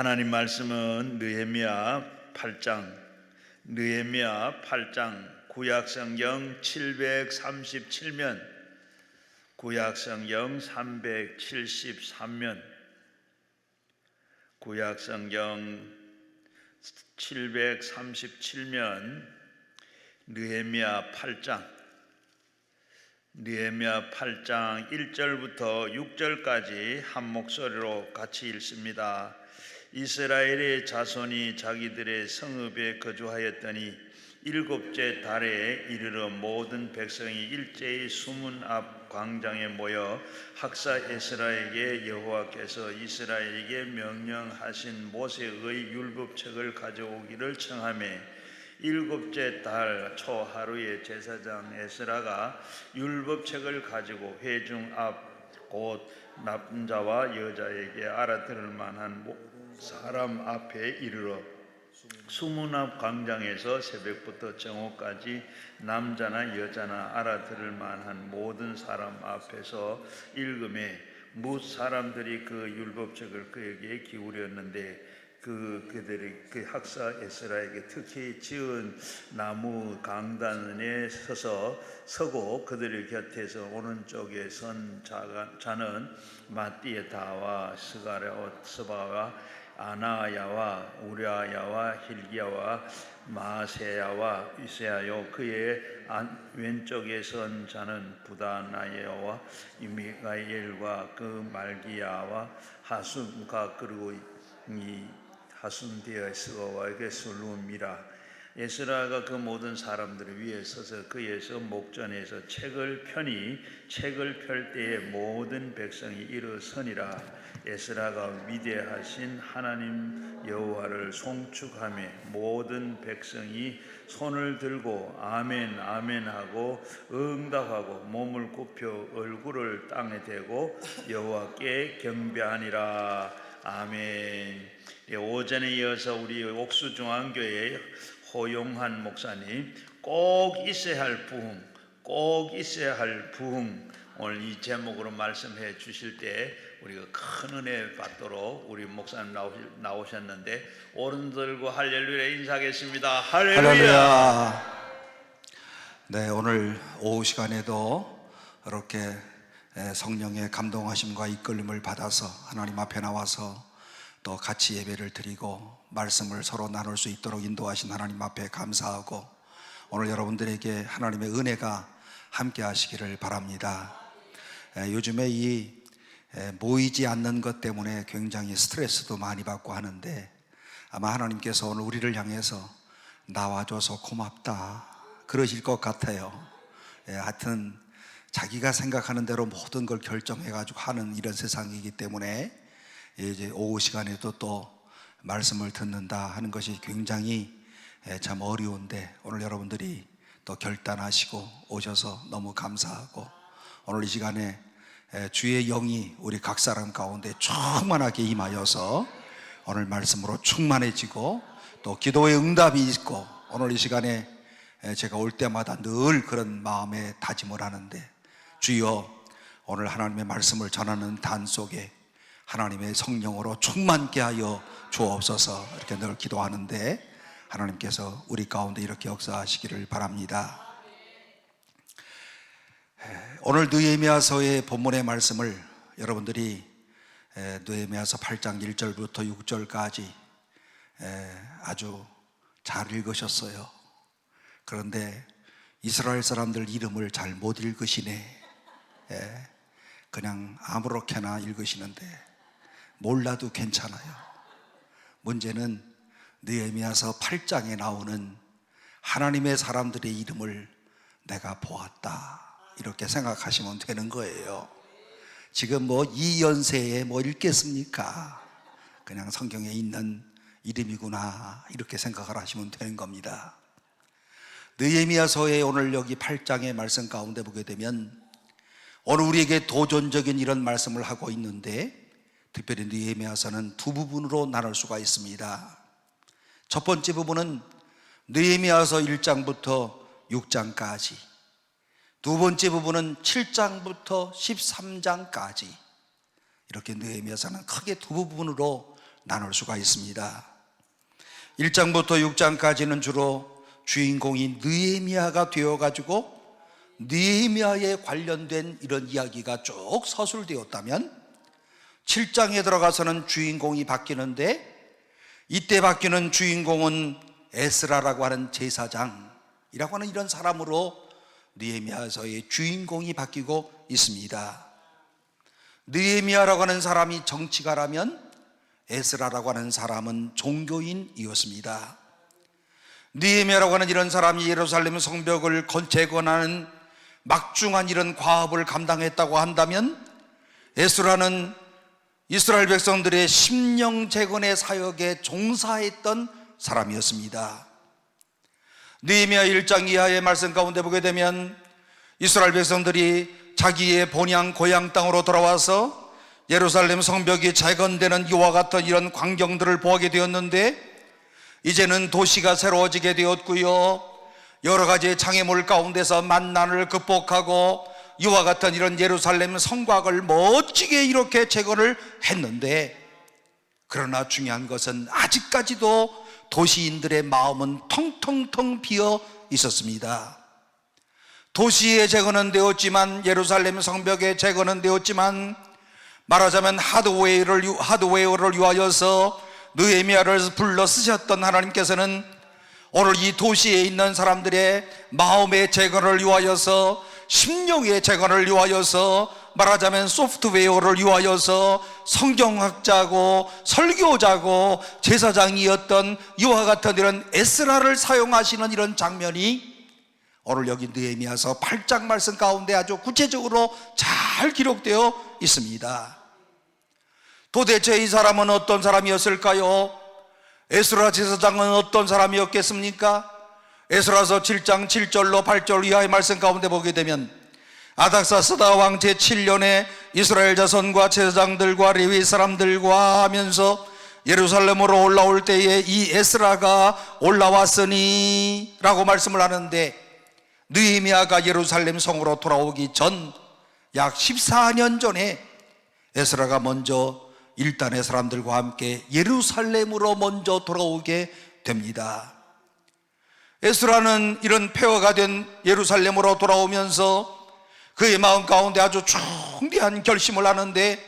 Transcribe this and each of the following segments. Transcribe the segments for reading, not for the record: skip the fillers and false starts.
하나님 말씀은 느헤미야 8장 구약성경 737면, 구약성경 373면, 구약성경 737면, 느헤미야 8장 1절부터 6절까지 한 목소리로 같이 읽습니다. 이스라엘의 자손이 자기들의 성읍에 거주하였더니 일곱째 달에 이르러 모든 백성이 일제히 수문 앞 광장에 모여 학사 에스라에게 여호와께서 이스라엘에게 명령하신 모세의 율법책을 가져오기를 청하매, 일곱째 달 초 하루에 제사장 에스라가 율법책을 가지고 회중 앞 곧 남자와 여자에게 알아들을 만한 사람 앞에 이르러 수문 앞 광장에서 새벽부터 정오까지 남자나 여자나 알아들을 만한 모든 사람 앞에서 읽음에, 뭇 사람들이 그 율법책을 그에게 기울였는데 그들이 그 학사 에스라에게 특히 지은 나무 강단에 서고 그들 곁에서 오른쪽에 선 자는 마띠에다와 스바와 아나야와 우랴야와 힐기야와 마세야와 이세야요, 그의 왼쪽에 선 자는 부다나야와 미가엘과 그 말기야와 하숨가, 그리고 이 하순디아 스가와에게 술룸이라. 에스라가 그 모든 사람들을 위에 서서 그에서 목전에서 책을 펴니 책을 펼 때에 모든 백성이 일어서니라. 에스라가 위대하신 하나님 여호와를 송축하며 모든 백성이 손을 들고 아멘 아멘 하고 응답하고 몸을 굽혀 얼굴을 땅에 대고 여호와께 경배하니라. 아멘. 오전에 이어서 우리 옥수중앙교회 호용한 목사님 꼭 있어야 할 부흥, 오늘 이 제목으로 말씀해 주실 때 우리가 큰 은혜 받도록 우리 목사님 나오셨는데, 오른 들고 할렐루야 인사하겠습니다. 할렐루야. 네, 오늘 오후 시간에도 이렇게 성령의 감동하심과 이끌림을 받아서 하나님 앞에 나와서 또 같이 예배를 드리고 말씀을 서로 나눌 수 있도록 인도하신 하나님 앞에 감사하고, 오늘 여러분들에게 하나님의 은혜가 함께 하시기를 바랍니다. 요즘에 이 모이지 않는 것 때문에 굉장히 스트레스도 많이 받고 하는데, 아마 하나님께서 오늘 우리를 향해서 나와줘서 고맙다 그러실 것 같아요. 하여튼 자기가 생각하는 대로 모든 걸 결정해가지고 하는 이런 세상이기 때문에 이제 오후 시간에도 또 말씀을 듣는다 하는 것이 굉장히 참 어려운데, 오늘 여러분들이 또 결단하시고 오셔서 너무 감사하고, 오늘 이 시간에 주의 영이 우리 각 사람 가운데 충만하게 임하여서 오늘 말씀으로 충만해지고 또 기도의 응답이 있고, 오늘 이 시간에 제가 올 때마다 늘 그런 마음에 다짐을 하는데, 주여 오늘 하나님의 말씀을 전하는 단 속에 하나님의 성령으로 충만케 하여 주옵소서, 이렇게 늘 기도하는데 하나님께서 우리 가운데 이렇게 역사하시기를 바랍니다. 오늘 느헤미야서의 본문의 말씀을 여러분들이 느헤미야서 8장 1절부터 6절까지 아주 잘 읽으셨어요. 그런데 이스라엘 사람들 이름을 잘 못 읽으시네. 그냥 아무렇게나 읽으시는데 몰라도 괜찮아요. 문제는 느헤미야서 8장에 나오는 하나님의 사람들의 이름을 내가 보았다, 이렇게 생각하시면 되는 거예요. 지금 뭐 이 연세에 뭐 읽겠습니까? 그냥 성경에 있는 이름이구나, 이렇게 생각을 하시면 되는 겁니다. 느헤미야서의 오늘 여기 8장의 말씀 가운데 보게 되면 오늘 우리에게 도전적인 이런 말씀을 하고 있는데, 특별히 느헤미야서는 두 부분으로 나눌 수가 있습니다. 첫 번째 부분은 느헤미야서 1장부터 6장까지, 두 번째 부분은 7장부터 13장까지, 이렇게 느헤미야서는 크게 두 부분으로 나눌 수가 있습니다. 1장부터 6장까지는 주로 주인공이 느헤미야가 되어가지고 느헤미야에 관련된 이런 이야기가 쭉 서술되었다면 7장에 들어가서는 주인공이 바뀌는데, 이때 바뀌는 주인공은 에스라라고 하는 제사장이라고 하는 이런 사람으로 느헤미야서의 주인공이 바뀌고 있습니다. 느헤미야라고 하는 사람이 정치가라면 에스라라고 하는 사람은 종교인이었습니다. 느헤미야라고 하는 이런 사람이 예루살렘 성벽을 재건하는 막중한 이런 과업을 감당했다고 한다면, 에스라는 이스라엘 백성들의 심령 재건의 사역에 종사했던 사람이었습니다. 느헤미야 1장 이하의 말씀 가운데 보게 되면 이스라엘 백성들이 자기의 본향 고향 땅으로 돌아와서 예루살렘 성벽이 재건되는 이와 같은 이런 광경들을 보게 되었는데, 이제는 도시가 새로워지게 되었고요, 여러 가지의 장애물 가운데서 만난을 극복하고 이와 같은 이런 예루살렘 성곽을 멋지게 이렇게 재건을 했는데, 그러나 중요한 것은 아직까지도 도시인들의 마음은 텅텅텅 비어 있었습니다. 도시의 재건은 되었지만, 예루살렘 성벽의 재건은 되었지만, 말하자면 하드웨어를 위하여서 느헤미야를 불러 쓰셨던 하나님께서는 오늘 이 도시에 있는 사람들의 마음의 재건을 위하여서, 심령의 재건을 위하여서, 말하자면 소프트웨어를 위하여서 성경학자고 설교자고 제사장이었던 이와 같은 이런 에스라를 사용하시는 이런 장면이 오늘 여기 느헤미야서 8장 말씀 가운데 아주 구체적으로 잘 기록되어 있습니다. 도대체 이 사람은 어떤 사람이었을까요? 에스라 제사장은 어떤 사람이었겠습니까? 에스라서 7장 7절로 8절 이하의 말씀 가운데 보게 되면, 아닥사스다 왕 제7년에 이스라엘 자손과 제사장들과 레위 사람들과 하면서 예루살렘으로 올라올 때에 이 에스라가 올라왔으니 라고 말씀을 하는데, 느헤미야가 예루살렘 성으로 돌아오기 전 약 14년 전에 에스라가 먼저 일단의 사람들과 함께 예루살렘으로 먼저 돌아오게 됩니다. 에스라는 이런 폐허가 된 예루살렘으로 돌아오면서 그의 마음 가운데 아주 중대한 결심을 하는데,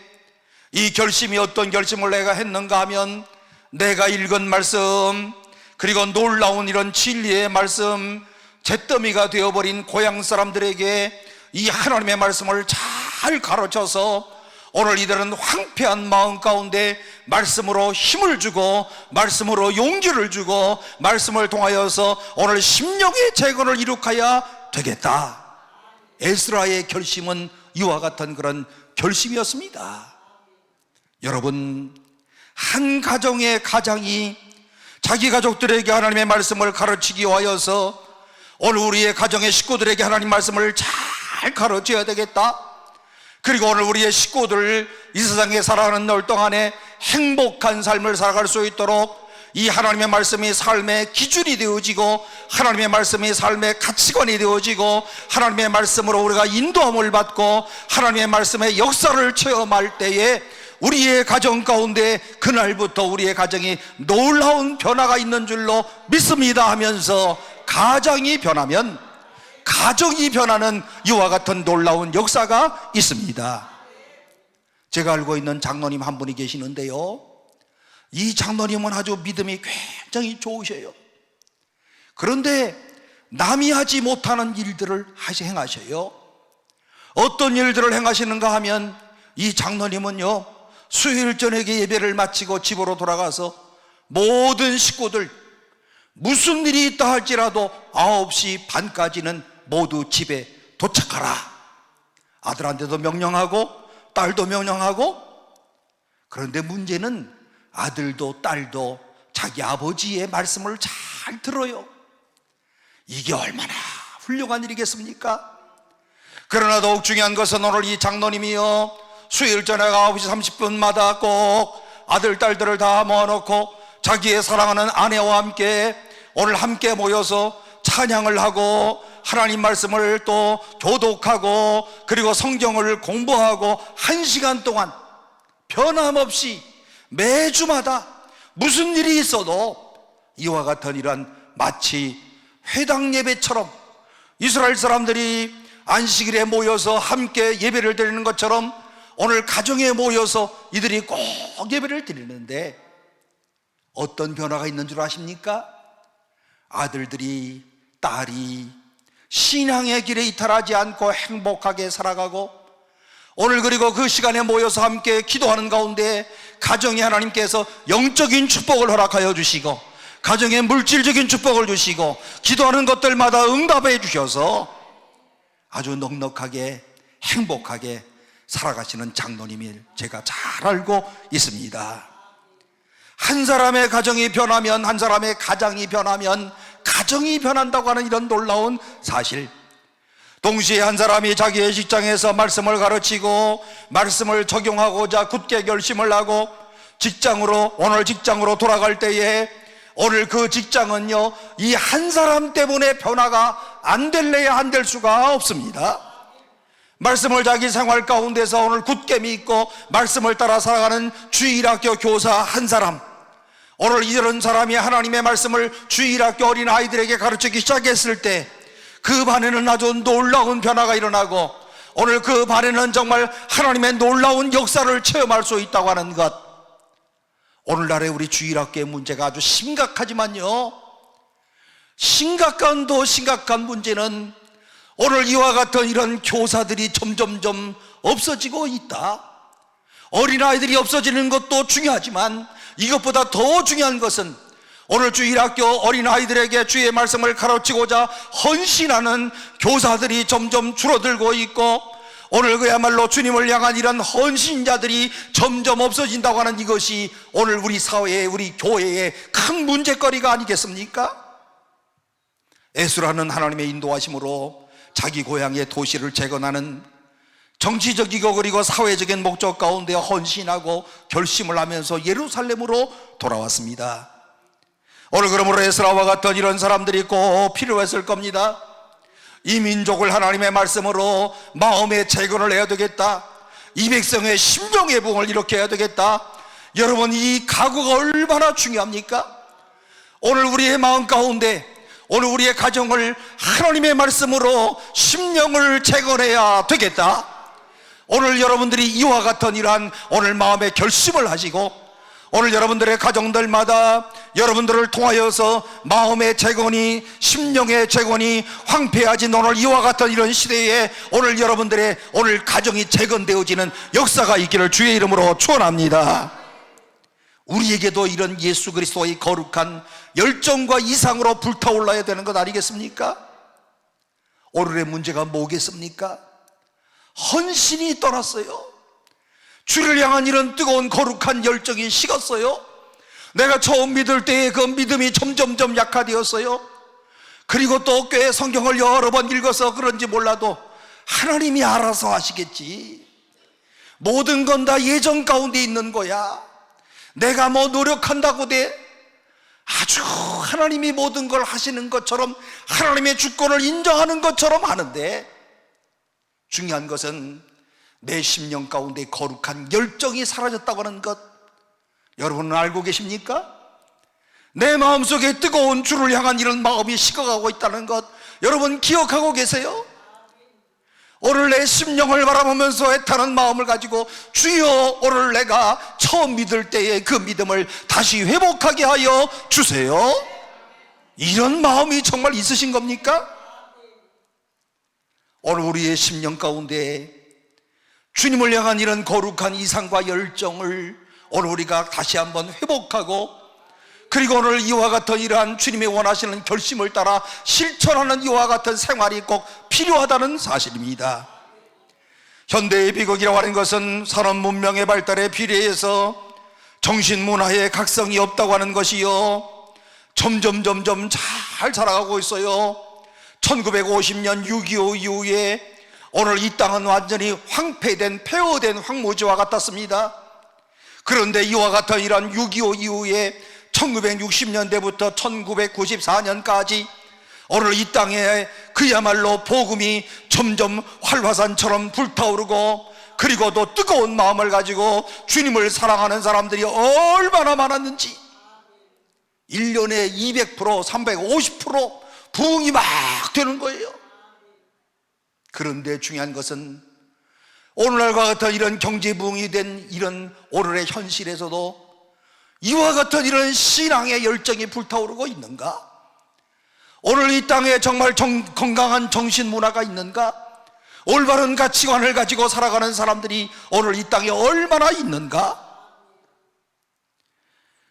이 결심이 어떤 결심을 내가 했는가 하면, 내가 읽은 말씀 그리고 놀라운 이런 진리의 말씀, 잿더미가 되어버린 고향 사람들에게 이 하나님의 말씀을 잘 가르쳐서 오늘 이들은 황폐한 마음 가운데 말씀으로 힘을 주고, 말씀으로 용기를 주고, 말씀을 통하여서 오늘 심령의 재건을 이룩하여야 되겠다. 에스라의 결심은 이와 같은 그런 결심이었습니다. 여러분, 한 가정의 가장이 자기 가족들에게 하나님의 말씀을 가르치기 위하여서 오늘 우리의 가정의 식구들에게 하나님 말씀을 잘 가르쳐야 되겠다. 그리고 오늘 우리의 식구들 이 세상에 살아가는 날 동안에 행복한 삶을 살아갈 수 있도록 이 하나님의 말씀이 삶의 기준이 되어지고, 하나님의 말씀이 삶의 가치관이 되어지고, 하나님의 말씀으로 우리가 인도함을 받고 하나님의 말씀의 역사를 체험할 때에 우리의 가정 가운데 그날부터 우리의 가정이 놀라운 변화가 있는 줄로 믿습니다 하면서, 가정이 변하면 가정이 변하는 이와 같은 놀라운 역사가 있습니다. 제가 알고 있는 장로님 한 분이 계시는데요, 이 장로님은 아주 믿음이 굉장히 좋으셔요. 그런데 남이 하지 못하는 일들을 행하셔요. 어떤 일들을 행하시는가 하면, 이 장로님은요, 수요일 저녁에 예배를 마치고 집으로 돌아가서 모든 식구들 무슨 일이 있다 할지라도 9시 반까지는 모두 집에 도착하라. 아들한테도 명령하고 딸도 명령하고. 그런데 문제는 아들도 딸도 자기 아버지의 말씀을 잘 들어요. 이게 얼마나 훌륭한 일이겠습니까? 그러나 더욱 중요한 것은 오늘 이 장로님이요, 수요일 저녁 9시 30분마다 꼭 아들 딸들을 다 모아놓고 자기의 사랑하는 아내와 함께 오늘 함께 모여서 찬양을 하고 하나님 말씀을 또 교독하고 그리고 성경을 공부하고 1시간 동안 변함없이 매주마다 무슨 일이 있어도 이와 같은 이런 마치 회당 예배처럼 이스라엘 사람들이 안식일에 모여서 함께 예배를 드리는 것처럼 오늘 가정에 모여서 이들이 꼭 예배를 드리는데 어떤 변화가 있는 줄 아십니까? 아들들이, 딸이 신앙의 길에 이탈하지 않고 행복하게 살아가고, 오늘 그리고 그 시간에 모여서 함께 기도하는 가운데 가정에 하나님께서 영적인 축복을 허락하여 주시고, 가정에 물질적인 축복을 주시고, 기도하는 것들마다 응답해 주셔서 아주 넉넉하게 행복하게 살아가시는 장로님을 제가 잘 알고 있습니다. 한 사람의 가정이 변하면, 한 사람의 가장이 변하면 가정이 변한다고 하는 이런 놀라운 사실, 동시에 한 사람이 자기의 직장에서 말씀을 가르치고 말씀을 적용하고자 굳게 결심을 하고 오늘 직장으로 돌아갈 때에 오늘 그 직장은요, 이 한 사람 때문에 변화가 안 될래야 안 될 수가 없습니다. 말씀을 자기 생활 가운데서 오늘 굳게 믿고 말씀을 따라 살아가는 주일학교 교사 한 사람, 오늘 이런 사람이 하나님의 말씀을 주일학교 어린 아이들에게 가르치기 시작했을 때 그 반에는 아주 놀라운 변화가 일어나고, 오늘 그 반에는 정말 하나님의 놀라운 역사를 체험할 수 있다고 하는 것. 오늘날의 우리 주일학교의 문제가 아주 심각하지만요, 심각한 문제는 오늘 이와 같은 이런 교사들이 점점점 없어지고 있다. 어린아이들이 없어지는 것도 중요하지만 이것보다 더 중요한 것은 오늘 주일학교 어린아이들에게 주의 말씀을 가르치고자 헌신하는 교사들이 점점 줄어들고 있고, 오늘 그야말로 주님을 향한 이런 헌신자들이 점점 없어진다고 하는 이것이 오늘 우리 사회의, 우리 교회의 큰 문제거리가 아니겠습니까? 에스라는 하나님의 인도하심으로 자기 고향의 도시를 재건하는 정치적이고 그리고 사회적인 목적 가운데 헌신하고 결심을 하면서 예루살렘으로 돌아왔습니다. 오늘 그러므로 에스라와 같은 이런 사람들이 꼭 필요했을 겁니다. 이 민족을 하나님의 말씀으로 마음의 재건을 해야 되겠다, 이 백성의 심령의 부흥을 이렇게 해야 되겠다. 여러분, 이 각오가 얼마나 중요합니까? 오늘 우리의 마음 가운데, 오늘 우리의 가정을 하나님의 말씀으로 심령을 재건해야 되겠다. 오늘 여러분들이 이와 같은 이러한 오늘 마음의 결심을 하시고, 오늘 여러분들의 가정들마다 여러분들을 통하여서 마음의 재건이, 심령의 재건이 황폐해진 오늘 이와 같은 이런 시대에 오늘 여러분들의 오늘 가정이 재건되어지는 역사가 있기를 주의 이름으로 축원합니다. 우리에게도 이런 예수 그리스도의 거룩한 열정과 이상으로 불타올라야 되는 것 아니겠습니까? 오늘의 문제가 뭐겠습니까? 헌신이 떠났어요. 주를 향한 이런 뜨거운 거룩한 열정이 식었어요. 내가 처음 믿을 때에 그 믿음이 점점점 약화되었어요. 그리고 또 꽤 성경을 여러 번 읽어서 그런지 몰라도 하나님이 알아서 하시겠지, 모든 건 다 예정 가운데 있는 거야, 내가 뭐 노력한다고 돼, 아주 하나님이 모든 걸 하시는 것처럼, 하나님의 주권을 인정하는 것처럼 하는데, 중요한 것은 내 심령 가운데 거룩한 열정이 사라졌다고 하는 것, 여러분은 알고 계십니까? 내 마음속에 뜨거운 주를 향한 이런 마음이 식어가고 있다는 것 여러분 기억하고 계세요? 오늘 내 심령을 바라보면서 애타는 마음을 가지고 주여, 오늘 내가 처음 믿을 때의 그 믿음을 다시 회복하게 하여 주세요. 이런 마음이 정말 있으신 겁니까? 오늘 우리의 심령 가운데 주님을 향한 이런 거룩한 이상과 열정을 오늘 우리가 다시 한번 회복하고, 그리고 오늘 이와 같은 이러한 주님이 원하시는 결심을 따라 실천하는 이와 같은 생활이 꼭 필요하다는 사실입니다. 현대의 비극이라고 하는 것은 산업 문명의 발달에 비례해서 정신문화의 각성이 없다고 하는 것이요, 점점 잘 살아가고 있어요. 1950년 6.25 이후에 오늘 이 땅은 완전히 황폐된, 폐허된 황무지와 같았습니다. 그런데 이와 같은 이런 6.25 이후에 1960년대부터 1994년까지 오늘 이 땅에 그야말로 복음이 점점 활화산처럼 불타오르고, 그리고 또 뜨거운 마음을 가지고 주님을 사랑하는 사람들이 얼마나 많았는지, 1년에 200%, 350% 부흥이 막 되는 거예요. 그런데 중요한 것은 오늘날과 같은 이런 경제 부흥이 된 이런 오늘의 현실에서도 이와 같은 이런 신앙의 열정이 불타오르고 있는가? 오늘 이 땅에 정말 건강한 정신 문화가 있는가? 올바른 가치관을 가지고 살아가는 사람들이 오늘 이 땅에 얼마나 있는가?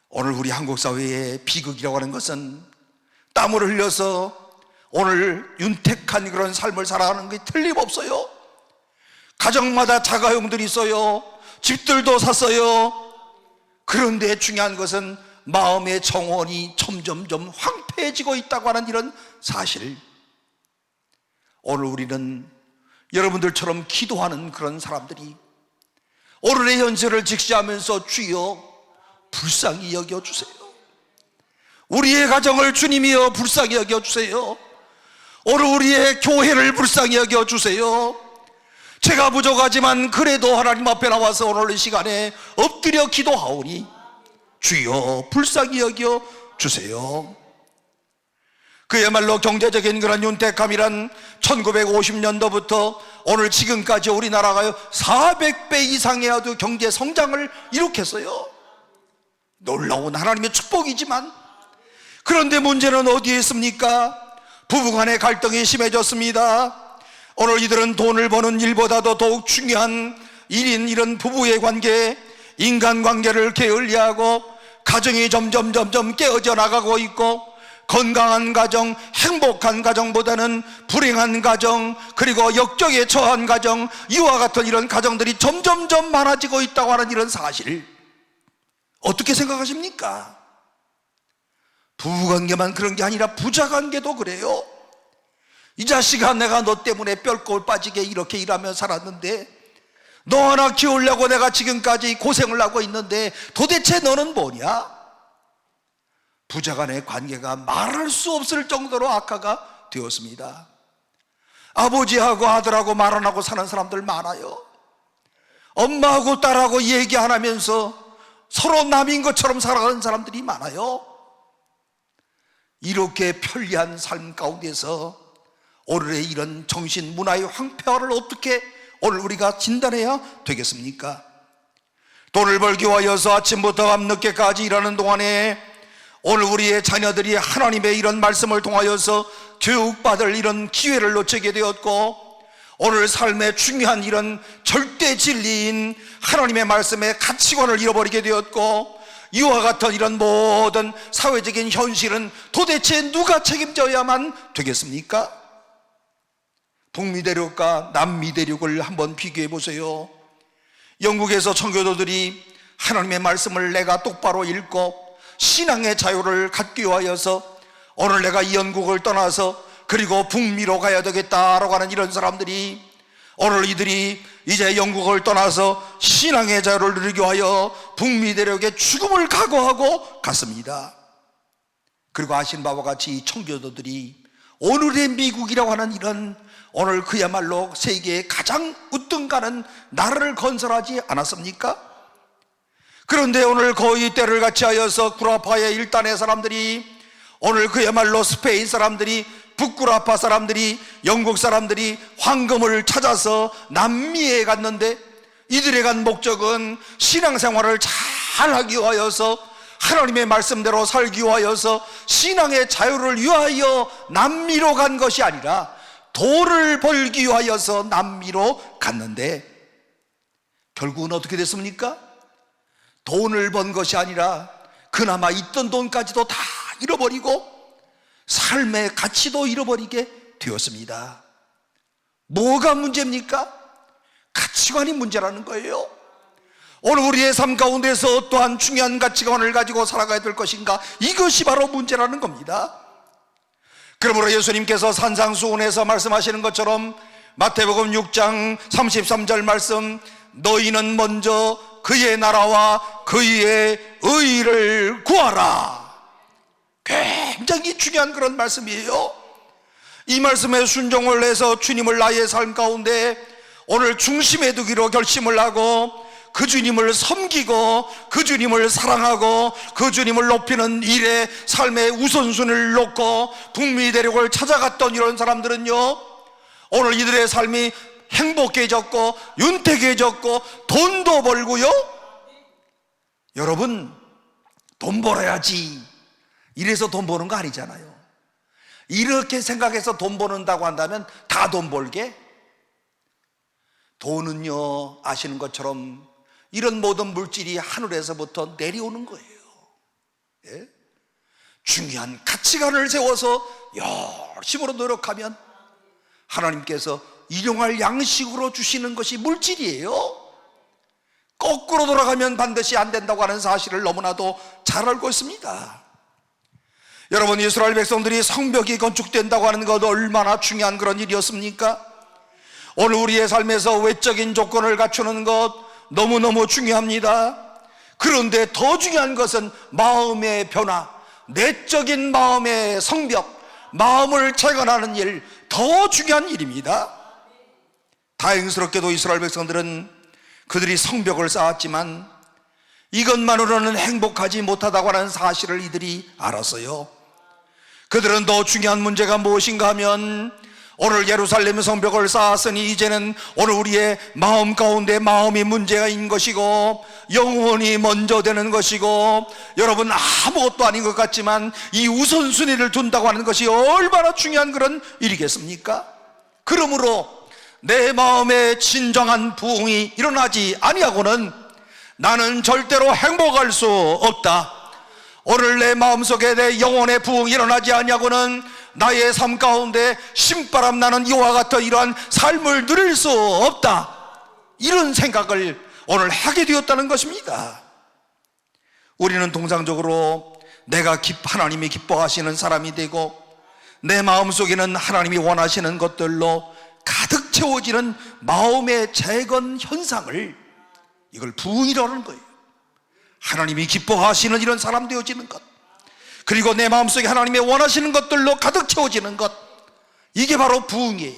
오늘 우리 한국 사회의 비극이라고 하는 것은 땀을 흘려서 오늘 윤택한 그런 삶을 살아가는 게 틀림없어요. 가정마다 자가용들이 있어요. 집들도 샀어요. 그런데 중요한 것은 마음의 정원이 점점점 황폐해지고 있다고 하는 이런 사실. 오늘 우리는 여러분들처럼 기도하는 그런 사람들이 오늘의 현실을 직시하면서 주여 불쌍히 여겨주세요. 우리의 가정을 주님이여 불쌍히 여겨주세요. 오늘 우리의 교회를 불쌍히 여겨주세요. 제가 부족하지만 그래도 하나님 앞에 나와서 오늘 이 시간에 엎드려 기도하오니 주여 불쌍히 여겨주세요. 그야말로 경제적인 그런 윤택함이란 1950년도부터 오늘 지금까지 우리나라가 400배 이상의 아주 경제 성장을 이룩했어요. 놀라운 하나님의 축복이지만, 그런데 문제는 어디에 있습니까? 부부간의 갈등이 심해졌습니다. 오늘 이들은 돈을 버는 일보다도 더욱 중요한 일인 이런 부부의 관계, 인간관계를 게을리하고 가정이 점점 깨어져 나가고 있고, 건강한 가정, 행복한 가정보다는 불행한 가정, 그리고 역적에 처한 가정, 이와 같은 이런 가정들이 점점 많아지고 있다고 하는 이런 사실, 어떻게 생각하십니까? 부부관계만 그런 게 아니라 부자관계도 그래요. 이 자식아, 내가 너 때문에 뼈골 빠지게 이렇게 일하며 살았는데, 너 하나 키우려고 내가 지금까지 고생을 하고 있는데 도대체 너는 뭐냐? 부자간의 관계가 말할 수 없을 정도로 악화가 되었습니다. 아버지하고 아들하고 말 안 하고 사는 사람들 많아요. 엄마하고 딸하고 얘기 안 하면서 서로 남인 것처럼 살아가는 사람들이 많아요. 이렇게 편리한 삶 가운데서 오늘의 이런 정신 문화의 황폐화를 어떻게 오늘 우리가 진단해야 되겠습니까? 돈을 벌기 위하여서 아침부터 밤늦게까지 일하는 동안에 오늘 우리의 자녀들이 하나님의 이런 말씀을 통하여서 교육받을 이런 기회를 놓치게 되었고, 오늘 삶의 중요한 이런 절대 진리인 하나님의 말씀의 가치관을 잃어버리게 되었고, 이와 같은 이런 모든 사회적인 현실은 도대체 누가 책임져야만 되겠습니까? 북미 대륙과 남미 대륙을 한번 비교해 보세요. 영국에서 청교도들이 하나님의 말씀을 내가 똑바로 읽고 신앙의 자유를 갖기 위하여서 오늘 내가 이 영국을 떠나서 그리고 북미로 가야 되겠다라고 하는 이런 사람들이, 오늘 이들이 이제 영국을 떠나서 신앙의 자유를 누리기 위하여 북미 대륙의 죽음을 각오하고 갔습니다. 그리고 아신 바와 같이 이 청교도들이 오늘의 미국이라고 하는 이런 오늘 그야말로 세계의 가장 우등가는 나라를 건설하지 않았습니까? 그런데 오늘 거의 때를 같이 하여서 구라파의 일단의 사람들이, 오늘 그야말로 스페인 사람들이, 북구라파 사람들이, 영국 사람들이 황금을 찾아서 남미에 갔는데, 이들의 간 목적은 신앙생활을 잘 하기 위하여서 하나님의 말씀대로 살기 위하여서 신앙의 자유를 위하여 남미로 간 것이 아니라 돈을 벌기 위하여서 남미로 갔는데, 결국은 어떻게 됐습니까? 돈을 번 것이 아니라 그나마 있던 돈까지도 다 잃어버리고 삶의 가치도 잃어버리게 되었습니다. 뭐가 문제입니까? 가치관이 문제라는 거예요. 오늘 우리의 삶 가운데서 어떠한 중요한 가치관을 가지고 살아가야 될 것인가, 이것이 바로 문제라는 겁니다. 그러므로 예수님께서 산상수훈에서 말씀하시는 것처럼 마태복음 6장 33절 말씀, 너희는 먼저 그의 나라와 그의 의를 구하라. 굉장히 중요한 그런 말씀이에요. 이 말씀에 순종을 해서 주님을 나의 삶 가운데 오늘 중심에 두기로 결심을 하고 그 주님을 섬기고 그 주님을 사랑하고 그 주님을 높이는 일에 삶의 우선순위를 놓고 북미 대륙을 찾아갔던 이런 사람들은요, 오늘 이들의 삶이 행복해졌고 윤택해졌고 돈도 벌고요. 여러분, 돈 벌어야지 이래서 돈 버는 거 아니잖아요. 이렇게 생각해서 돈 버는다고 한다면 다 돈 벌게? 돈은요, 아시는 것처럼 이런 모든 물질이 하늘에서부터 내려오는 거예요. 예? 중요한 가치관을 세워서 열심으로 노력하면 하나님께서 일용할 양식으로 주시는 것이 물질이에요. 거꾸로 돌아가면 반드시 안 된다고 하는 사실을 너무나도 잘 알고 있습니다. 여러분, 이스라엘 백성들이 성벽이 건축된다고 하는 것도 얼마나 중요한 그런 일이었습니까? 오늘 우리의 삶에서 외적인 조건을 갖추는 것 너무너무 중요합니다. 그런데 더 중요한 것은 마음의 변화, 내적인 마음의 성벽, 마음을 재건하는 일, 더 중요한 일입니다. 다행스럽게도 이스라엘 백성들은 그들이 성벽을 쌓았지만 이것만으로는 행복하지 못하다고 하는 사실을 이들이 알았어요. 그들은 더 중요한 문제가 무엇인가 하면 오늘 예루살렘 성벽을 쌓았으니 이제는 오늘 우리의 마음 가운데 마음이 문제가 있는 것이고 영혼이 먼저 되는 것이고, 여러분, 아무것도 아닌 것 같지만 이 우선순위를 둔다고 하는 것이 얼마나 중요한 그런 일이겠습니까? 그러므로 내 마음에 진정한 부흥이 일어나지 아니하고는 나는 절대로 행복할 수 없다. 오늘 내 마음속에 내 영혼의 부흥이 일어나지 아니하고는 나의 삶 가운데 신바람 나는 이와 같은 이러한 삶을 누릴 수 없다. 이런 생각을 오늘 하게 되었다는 것입니다. 우리는 통상적으로 내가 하나님이 기뻐하시는 사람이 되고 내 마음속에는 하나님이 원하시는 것들로 가득 채워지는 마음의 재건 현상을, 이걸 부흥이라는 거예요. 하나님이 기뻐하시는 이런 사람 되어지는 것, 그리고 내 마음속에 하나님이 원하시는 것들로 가득 채워지는 것, 이게 바로 부흥이에요.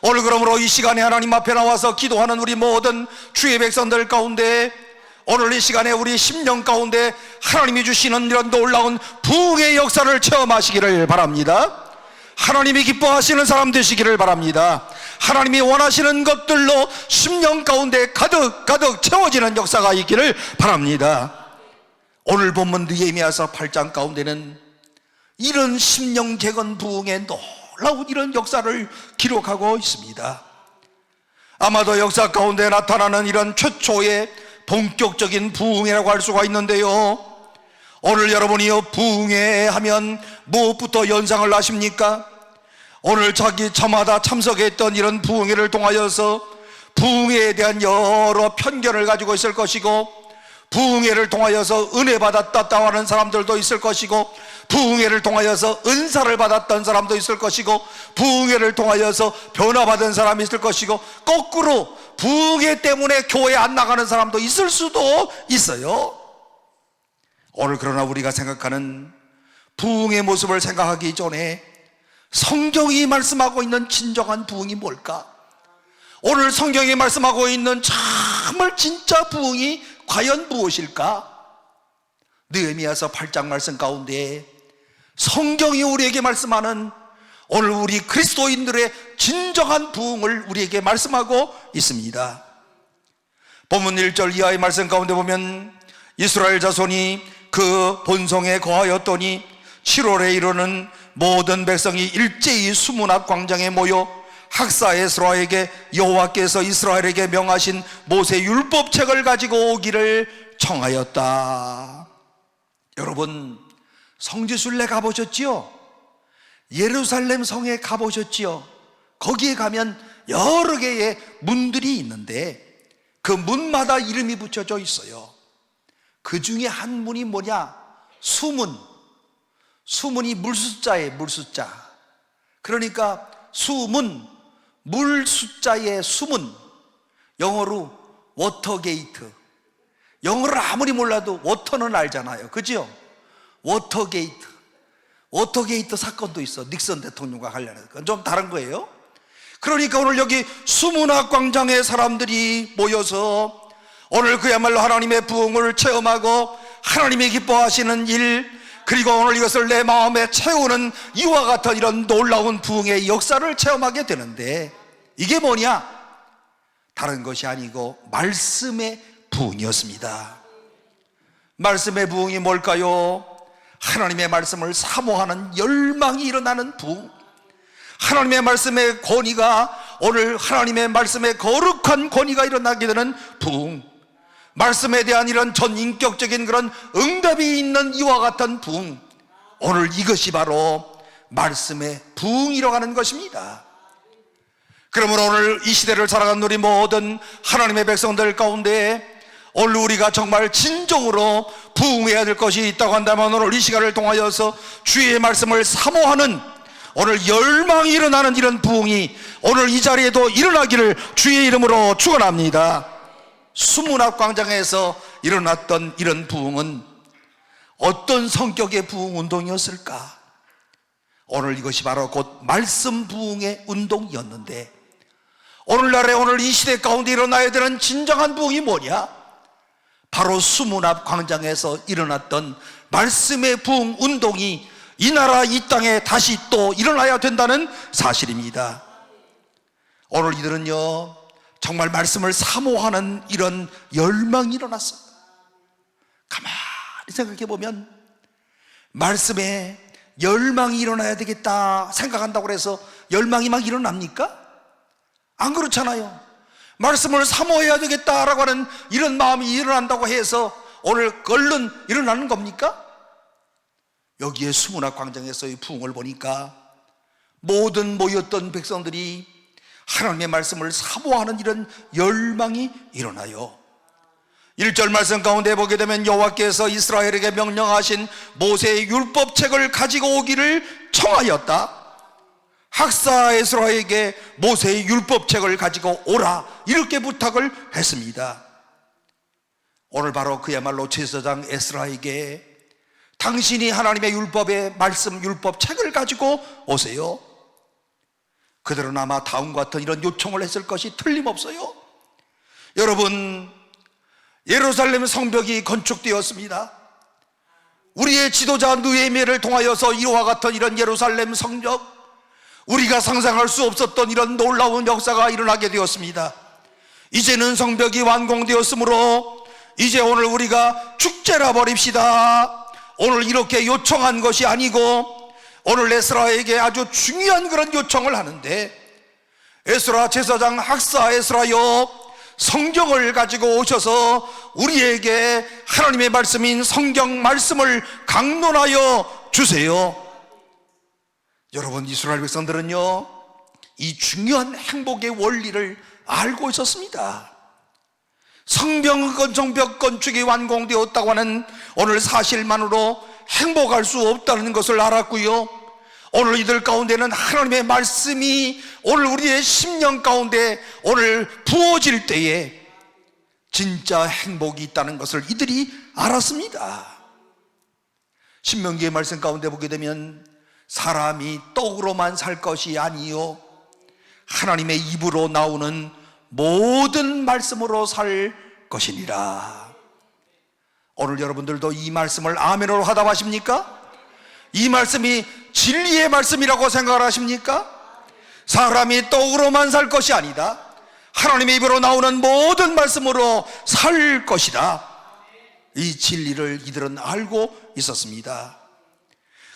오늘 그러므로 이 시간에 하나님 앞에 나와서 기도하는 우리 모든 주의 백성들 가운데 오늘 이 시간에 우리 심령 가운데 하나님이 주시는 이런 놀라운 부흥의 역사를 체험하시기를 바랍니다. 하나님이 기뻐하시는 사람 되시기를 바랍니다. 하나님이 원하시는 것들로 심령 가운데 가득 채워지는 역사가 있기를 바랍니다. 오늘 본문 느헤미야서 8장 가운데는 이런 심령 재건 부흥의 놀라운 이런 역사를 기록하고 있습니다. 아마도 역사 가운데 나타나는 이런 최초의 본격적인 부흥이라고 할 수가 있는데요, 오늘 여러분이 부흥회 하면 무엇부터 연상을 하십니까? 오늘 자기 저마다 참석했던 이런 부흥회를 통하여서 부흥회에 대한 여러 편견을 가지고 있을 것이고, 부흥회를 통하여서 은혜 받았다고 하는 사람들도 있을 것이고, 부흥회를 통하여서 은사를 받았던 사람도 있을 것이고, 부흥회를 통하여서 변화받은 사람이 있을 것이고, 거꾸로 부흥회 때문에 교회 안 나가는 사람도 있을 수도 있어요. 오늘 그러나 우리가 생각하는 부흥의 모습을 생각하기 전에 성경이 말씀하고 있는 진정한 부흥이 뭘까? 오늘 성경이 말씀하고 있는 정말 진짜 부흥이 과연 무엇일까? 느헤미야서 8장 말씀 가운데 성경이 우리에게 말씀하는 오늘 우리 그리스도인들의 진정한 부흥을 우리에게 말씀하고 있습니다. 본문 1절 이하의 말씀 가운데 보면 이스라엘 자손이 그 본성에 거하였더니 7월에 이르는 모든 백성이 일제히 수문 앞 광장에 모여 학사 에스라에게 여호와께서 이스라엘에게 명하신 모세 율법책을 가지고 오기를 청하였다. 여러분, 성지순례 가보셨지요? 예루살렘 성에 가보셨지요? 거기에 가면 여러 개의 문들이 있는데 그 문마다 이름이 붙여져 있어요. 그 중에 한 문이 뭐냐? 수문. 수문이 물숫자예요. 물숫자. 그러니까 수문, 물 숫자의 수문, 영어로 워터게이트. 영어를 아무리 몰라도 워터는 알잖아요. 그죠? 워터게이트 사건도 있어. 닉슨 대통령과 관련해서. 그건 좀 다른 거예요. 그러니까 오늘 여기 수문학 광장에 사람들이 모여서 오늘 그야말로 하나님의 부흥을 체험하고 하나님이 기뻐하시는 일, 그리고 오늘 이것을 내 마음에 채우는 이와 같은 이런 놀라운 부흥의 역사를 체험하게 되는데, 이게 뭐냐? 다른 것이 아니고 말씀의 부흥이었습니다. 말씀의 부흥이 뭘까요? 하나님의 말씀을 사모하는 열망이 일어나는 부흥. 하나님의 말씀의 권위가, 오늘 하나님의 말씀의 거룩한 권위가 일어나게 되는 부흥. 말씀에 대한 이런 전인격적인 그런 응답이 있는 이와 같은 부흥. 오늘 이것이 바로 말씀의 부흥이라고 하는 것입니다. 그러므로 오늘 이 시대를 살아가는 우리 모든 하나님의 백성들 가운데 오늘 우리가 정말 진정으로 부흥해야 될 것이 있다고 한다면, 오늘 이 시간을 통하여서 주의 말씀을 사모하는, 오늘 열망이 일어나는 이런 부흥이 오늘 이 자리에도 일어나기를 주의 이름으로 축원합니다. 수문학 광장에서 일어났던 이런 부흥은 어떤 성격의 부흥 운동이었을까? 오늘 이것이 바로 곧 말씀 부흥의 운동이었는데, 오늘날에 오늘 이 시대 가운데 일어나야 되는 진정한 부흥이 뭐냐? 바로 수문학 광장에서 일어났던 말씀의 부흥 운동이 이 나라 이 땅에 다시 또 일어나야 된다는 사실입니다. 오늘 이들은요 정말 말씀을 사모하는 이런 열망이 일어났어요. 가만히 생각해 보면 말씀에 열망이 일어나야 되겠다 생각한다고 해서 열망이 막 일어납니까? 안 그렇잖아요. 말씀을 사모해야 되겠다라고 하는 이런 마음이 일어난다고 해서 오늘 얼른 일어나는 겁니까? 여기에 수문학 광장에서의 부흥을 보니까 모든 모였던 백성들이 하나님의 말씀을 사모하는 이런 열망이 일어나요. 1절 말씀 가운데 보게 되면 여호와께서 이스라엘에게 명령하신 모세의 율법책을 가지고 오기를 청하였다. 학사 에스라에게 모세의 율법책을 가지고 오라, 이렇게 부탁을 했습니다. 오늘 바로 그야말로 제사장 에스라에게 당신이 하나님의 율법의 말씀 율법책을 가지고 오세요. 그들은 아마 다음과 같은 이런 요청을 했을 것이 틀림없어요. 여러분, 예루살렘 성벽이 건축되었습니다. 우리의 지도자 느헤미야를 통하여서 이와 같은 이런 예루살렘 성벽, 우리가 상상할 수 없었던 이런 놀라운 역사가 일어나게 되었습니다. 이제는 성벽이 완공되었으므로 이제 오늘 우리가 축제라 버립시다. 오늘 이렇게 요청한 것이 아니고 오늘 에스라에게 아주 중요한 그런 요청을 하는데, 에스라 제사장 학사 에스라여, 성경을 가지고 오셔서 우리에게 하나님의 말씀인 성경 말씀을 강론하여 주세요. 여러분, 이스라엘 백성들은요 이 중요한 행복의 원리를 알고 있었습니다. 성벽 건축이 완공되었다고 하는 오늘 사실만으로 행복할 수 없다는 것을 알았고요, 오늘 이들 가운데는 하나님의 말씀이 오늘 우리의 심령 가운데 오늘 부어질 때에 진짜 행복이 있다는 것을 이들이 알았습니다. 신명기의 말씀 가운데 보게 되면 사람이 떡으로만 살 것이 아니요 하나님의 입으로 나오는 모든 말씀으로 살 것이니라. 오늘 여러분들도 이 말씀을 아멘으로 화답하십니까? 이 말씀이 진리의 말씀이라고 생각을 하십니까? 사람이 떡으로만 살 것이 아니다, 하나님의 입으로 나오는 모든 말씀으로 살 것이다. 이 진리를 이들은 알고 있었습니다.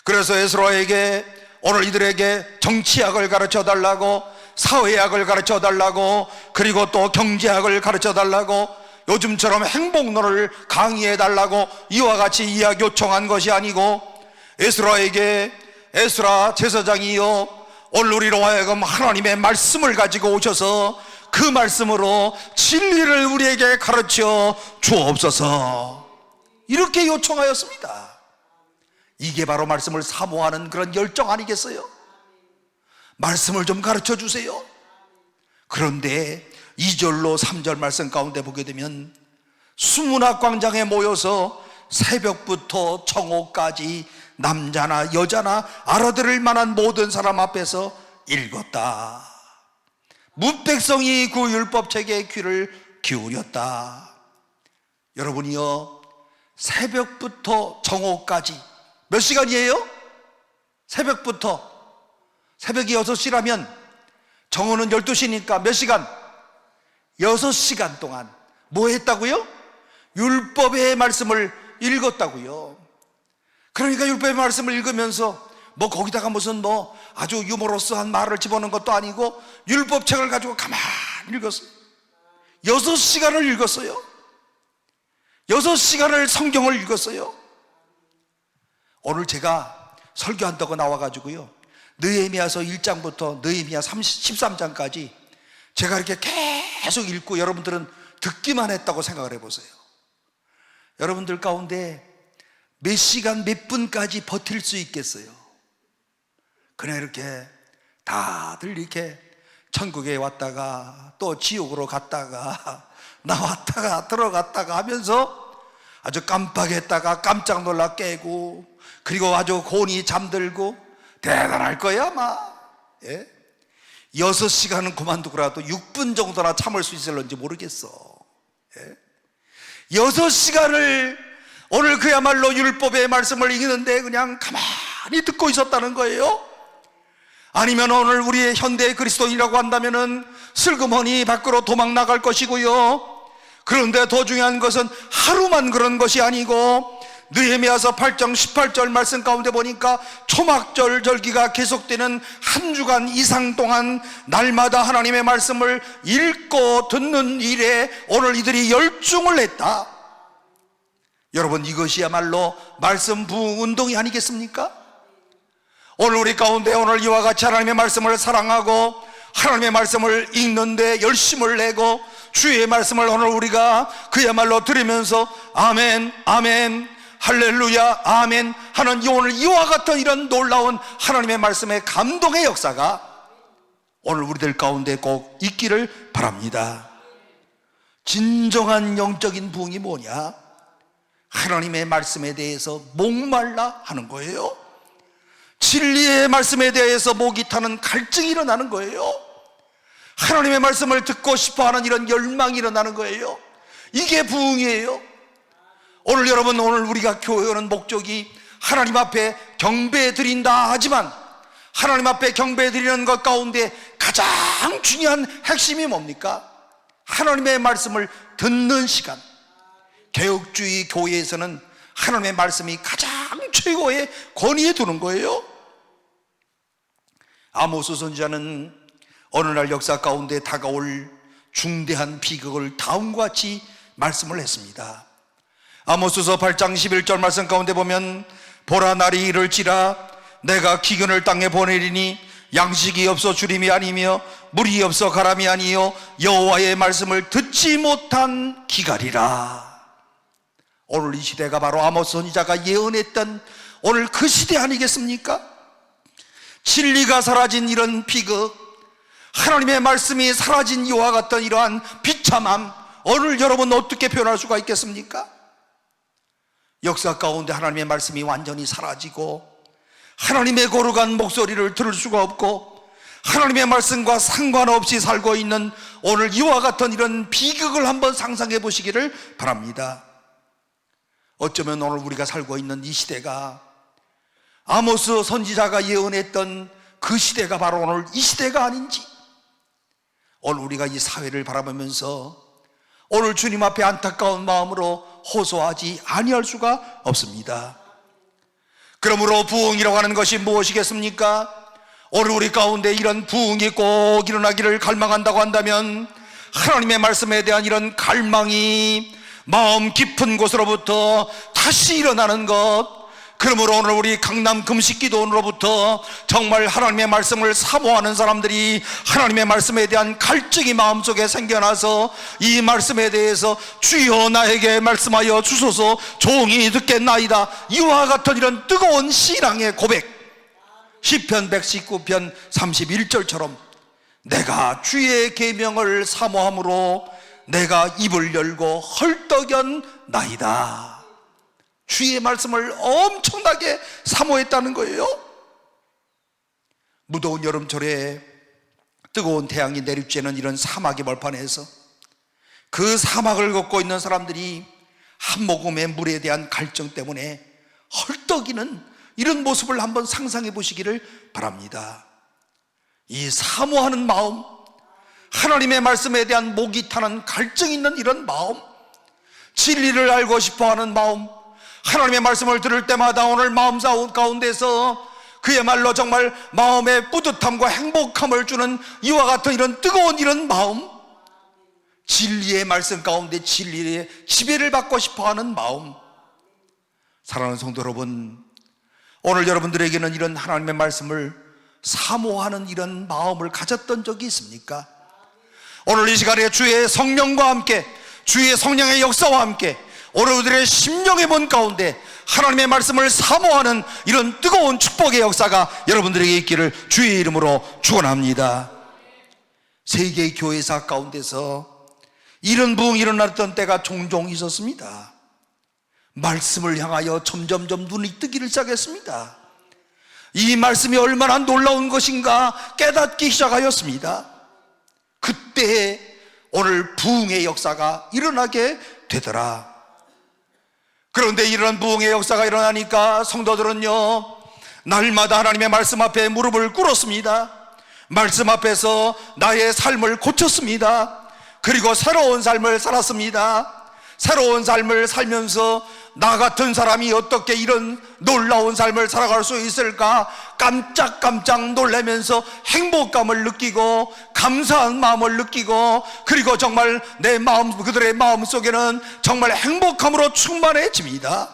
그래서 에스라에게 오늘 이들에게 정치학을 가르쳐 달라고, 사회학을 가르쳐 달라고, 그리고 또 경제학을 가르쳐 달라고, 요즘처럼 행복론을 강의해 달라고 이와 같이 이야기 요청한 것이 아니고, 에스라에게 에스라 제사장이요 오늘 우리로 하여금 하나님의 말씀을 가지고 오셔서 그 말씀으로 진리를 우리에게 가르쳐 주옵소서, 이렇게 요청하였습니다. 이게 바로 말씀을 사모하는 그런 열정 아니겠어요? 말씀을 좀 가르쳐 주세요. 그런데 2절로 3절 말씀 가운데 보게 되면 수문학 광장에 모여서 새벽부터 청오까지 남자나 여자나 알아들을 만한 모든 사람 앞에서 읽었다. 문백성이 그 율법책에 귀를 기울였다. 여러분이요, 새벽부터 정오까지 몇 시간이에요? 새벽부터. 새벽이 6시라면 정오는 12시니까 몇 시간? 6시간 동안 뭐 했다고요? 율법의 말씀을 읽었다고요. 그러니까 율법의 말씀을 읽으면서 뭐 거기다가 무슨 뭐 아주 유머러스한 말을 집어넣은 것도 아니고 율법책을 가지고 가만히 읽었어요. 6시간을 읽었어요. 6시간을 성경을 읽었어요. 오늘 제가 설교한다고 나와가지고요, 느헤미야서 1장부터 느헤미야 13장까지 제가 이렇게 계속 읽고 여러분들은 듣기만 했다고 생각을 해보세요. 여러분들 가운데 몇 시간 몇 분까지 버틸 수 있겠어요? 그냥 이렇게 다들 이렇게 천국에 왔다가 또 지옥으로 갔다가 나왔다가 들어갔다가 하면서 아주 깜빡했다가 깜짝 놀라 깨고, 그리고 아주 곤히 잠들고 대단할 거야 아마. 6시간은 그만두고라도 6분 정도나 참을 수 있을런지 모르겠어. 6시간을 오늘 그야말로 율법의 말씀을 읽는데 그냥 가만히 듣고 있었다는 거예요. 아니면 오늘 우리의 현대 그리스도인이라고 한다면은 슬그머니 밖으로 도망 나갈 것이고요. 그런데 더 중요한 것은 하루만 그런 것이 아니고 느헤미야서 8장 18절 말씀 가운데 보니까 초막절 절기가 계속되는 한 주간 이상 동안 날마다 하나님의 말씀을 읽고 듣는 일에 오늘 이들이 열중을 했다. 여러분, 이것이야말로 말씀 부흥 운동이 아니겠습니까? 오늘 우리 가운데 오늘 이와 같이 하나님의 말씀을 사랑하고 하나님의 말씀을 읽는데 열심을 내고 주의 말씀을 오늘 우리가 그야말로 들으면서 아멘 아멘 할렐루야 아멘 하는 오늘 이와 같은 이런 놀라운 하나님의 말씀의 감동의 역사가 오늘 우리들 가운데 꼭 있기를 바랍니다. 진정한 영적인 부흥이 뭐냐? 하나님의 말씀에 대해서 목말라 하는 거예요. 진리의 말씀에 대해서 목이 타는 갈증이 일어나는 거예요. 하나님의 말씀을 듣고 싶어하는 이런 열망이 일어나는 거예요. 이게 부흥이에요. 오늘 여러분, 오늘 우리가 교회 오는 목적이 하나님 앞에 경배 드린다 하지만 하나님 앞에 경배 드리는 것 가운데 가장 중요한 핵심이 뭡니까? 하나님의 말씀을 듣는 시간. 개혁주의 교회에서는 하나님의 말씀이 가장 최고의 권위에 두는 거예요. 아모스 선지자는 어느 날 역사 가운데 다가올 중대한 비극을 다음과 같이 말씀을 했습니다. 아모스서 8장 11절 말씀 가운데 보면 보라, 날이 이를지라 내가 기근을 땅에 보내리니 양식이 없어 주림이 아니며 물이 없어 가람이 아니요 여호와의 말씀을 듣지 못한 기갈이라. 오늘 이 시대가 바로 아모스 선지자가 예언했던 오늘 그 시대 아니겠습니까? 진리가 사라진 이런 비극, 하나님의 말씀이 사라진 이와 같던 이러한 비참함, 오늘 여러분 어떻게 표현할 수가 있겠습니까? 역사 가운데 하나님의 말씀이 완전히 사라지고 하나님의 거룩한 목소리를 들을 수가 없고 하나님의 말씀과 상관없이 살고 있는 오늘 이와 같은 이런 비극을 한번 상상해 보시기를 바랍니다. 어쩌면 오늘 우리가 살고 있는 이 시대가 아모스 선지자가 예언했던 그 시대가 바로 오늘 이 시대가 아닌지, 오늘 우리가 이 사회를 바라보면서 오늘 주님 앞에 안타까운 마음으로 호소하지 아니할 수가 없습니다. 그러므로 부흥이라고 하는 것이 무엇이겠습니까? 오늘 우리 가운데 이런 부흥이 꼭 일어나기를 갈망한다고 한다면 하나님의 말씀에 대한 이런 갈망이 마음 깊은 곳으로부터 다시 일어나는 것, 그러므로 오늘 우리 강남 금식기도원으로부터 정말 하나님의 말씀을 사모하는 사람들이 하나님의 말씀에 대한 갈증이 마음속에 생겨나서 이 말씀에 대해서 주여 나에게 말씀하여 주소서 종이 듣겠나이다, 이와 같은 이런 뜨거운 신앙의 고백, 시편 119편 31절처럼 내가 주의 계명을 사모함으로 내가 입을 열고 헐떡였나이다. 주의 말씀을 엄청나게 사모했다는 거예요. 무더운 여름철에 뜨거운 태양이 내리쬐는 이런 사막의 벌판에서 그 사막을 걷고 있는 사람들이 한 모금의 물에 대한 갈증 때문에 헐떡이는 이런 모습을 한번 상상해 보시기를 바랍니다. 이 사모하는 마음, 하나님의 말씀에 대한 목이 타는 갈증 있는 이런 마음, 진리를 알고 싶어하는 마음, 하나님의 말씀을 들을 때마다 오늘 마음 가운데서 그야말로 정말 마음의 뿌듯함과 행복함을 주는 이와 같은 이런 뜨거운 이런 마음, 진리의 말씀 가운데 진리의 지배를 받고 싶어하는 마음. 사랑하는 성도 여러분, 오늘 여러분들에게는 이런 하나님의 말씀을 사모하는 이런 마음을 가졌던 적이 있습니까? 오늘 이 시간에 주의 성령과 함께, 주의 성령의 역사와 함께 오늘들의 심령의 문 가운데 하나님의 말씀을 사모하는 이런 뜨거운 축복의 역사가 여러분들에게 있기를 주의 이름으로 축원합니다. 세계의 교회사 가운데서 이런 부흥이 일어났던 때가 종종 있었습니다. 말씀을 향하여 점점점 눈이 뜨기를 시작했습니다. 이 말씀이 얼마나 놀라운 것인가 깨닫기 시작하였습니다. 그때 오늘 부흥의 역사가 일어나게 되더라. 그런데 이런 부흥의 역사가 일어나니까 성도들은요, 날마다 하나님의 말씀 앞에 무릎을 꿇었습니다. 말씀 앞에서 나의 삶을 고쳤습니다. 그리고 새로운 삶을 살았습니다. 새로운 삶을 살면서 나 같은 사람이 어떻게 이런 놀라운 삶을 살아갈 수 있을까 깜짝깜짝 놀라면서 행복감을 느끼고 감사한 마음을 느끼고, 그리고 정말 내 마음, 그들의 마음 속에는 정말 행복함으로 충만해집니다.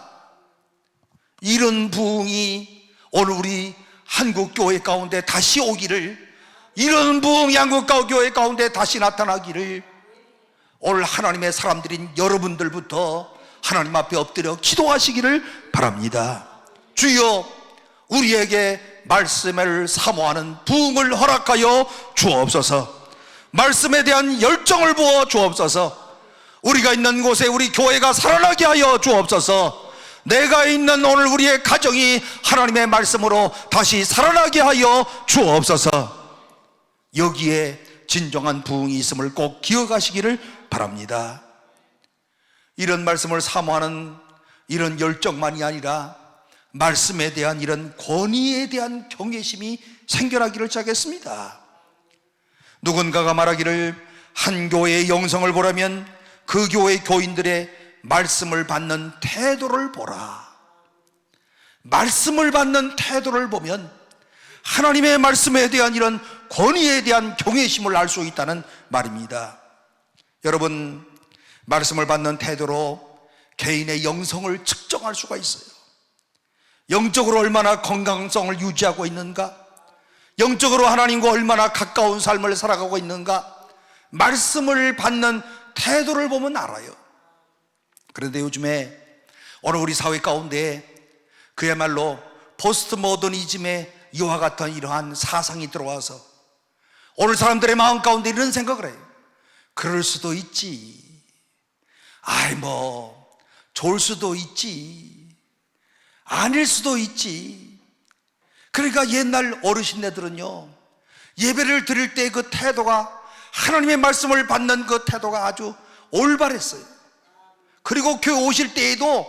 이런 부흥이 오늘 우리 한국교회 가운데 다시 오기를, 이런 부흥이 한국교회 가운데 다시 나타나기를 오늘 하나님의 사람들인 여러분들부터 하나님 앞에 엎드려 기도하시기를 바랍니다. 주여, 우리에게 말씀을 사모하는 부흥을 허락하여 주옵소서. 말씀에 대한 열정을 부어 주옵소서. 우리가 있는 곳에 우리 교회가 살아나게 하여 주옵소서. 내가 있는 오늘 우리의 가정이 하나님의 말씀으로 다시 살아나게 하여 주옵소서. 여기에 진정한 부흥이 있음을 꼭 기억하시기를 바랍니다. 이런 말씀을 사모하는 이런 열정만이 아니라 말씀에 대한 이런 권위에 대한 경외심이 생겨나기를 시작했습니다. 누군가가 말하기를 한 교회의 영성을 보라면 그 교회 교인들의 말씀을 받는 태도를 보라. 말씀을 받는 태도를 보면 하나님의 말씀에 대한 이런 권위에 대한 경외심을 알 수 있다는 말입니다. 여러분, 말씀을 받는 태도로 개인의 영성을 측정할 수가 있어요. 영적으로 얼마나 건강성을 유지하고 있는가, 영적으로 하나님과 얼마나 가까운 삶을 살아가고 있는가, 말씀을 받는 태도를 보면 알아요. 그런데 요즘에 오늘 우리 사회 가운데 그야말로 포스트 모더니즘의 이와 같은 이러한 사상이 들어와서 오늘 사람들의 마음 가운데 이런 생각을 해요. 그럴 수도 있지, 아이 뭐 좋을 수도 있지, 아닐 수도 있지. 그러니까 옛날 어르신네들은요, 예배를 드릴 때 그 태도가, 하나님의 말씀을 받는 그 태도가 아주 올바랬어요. 그리고 교회 오실 때에도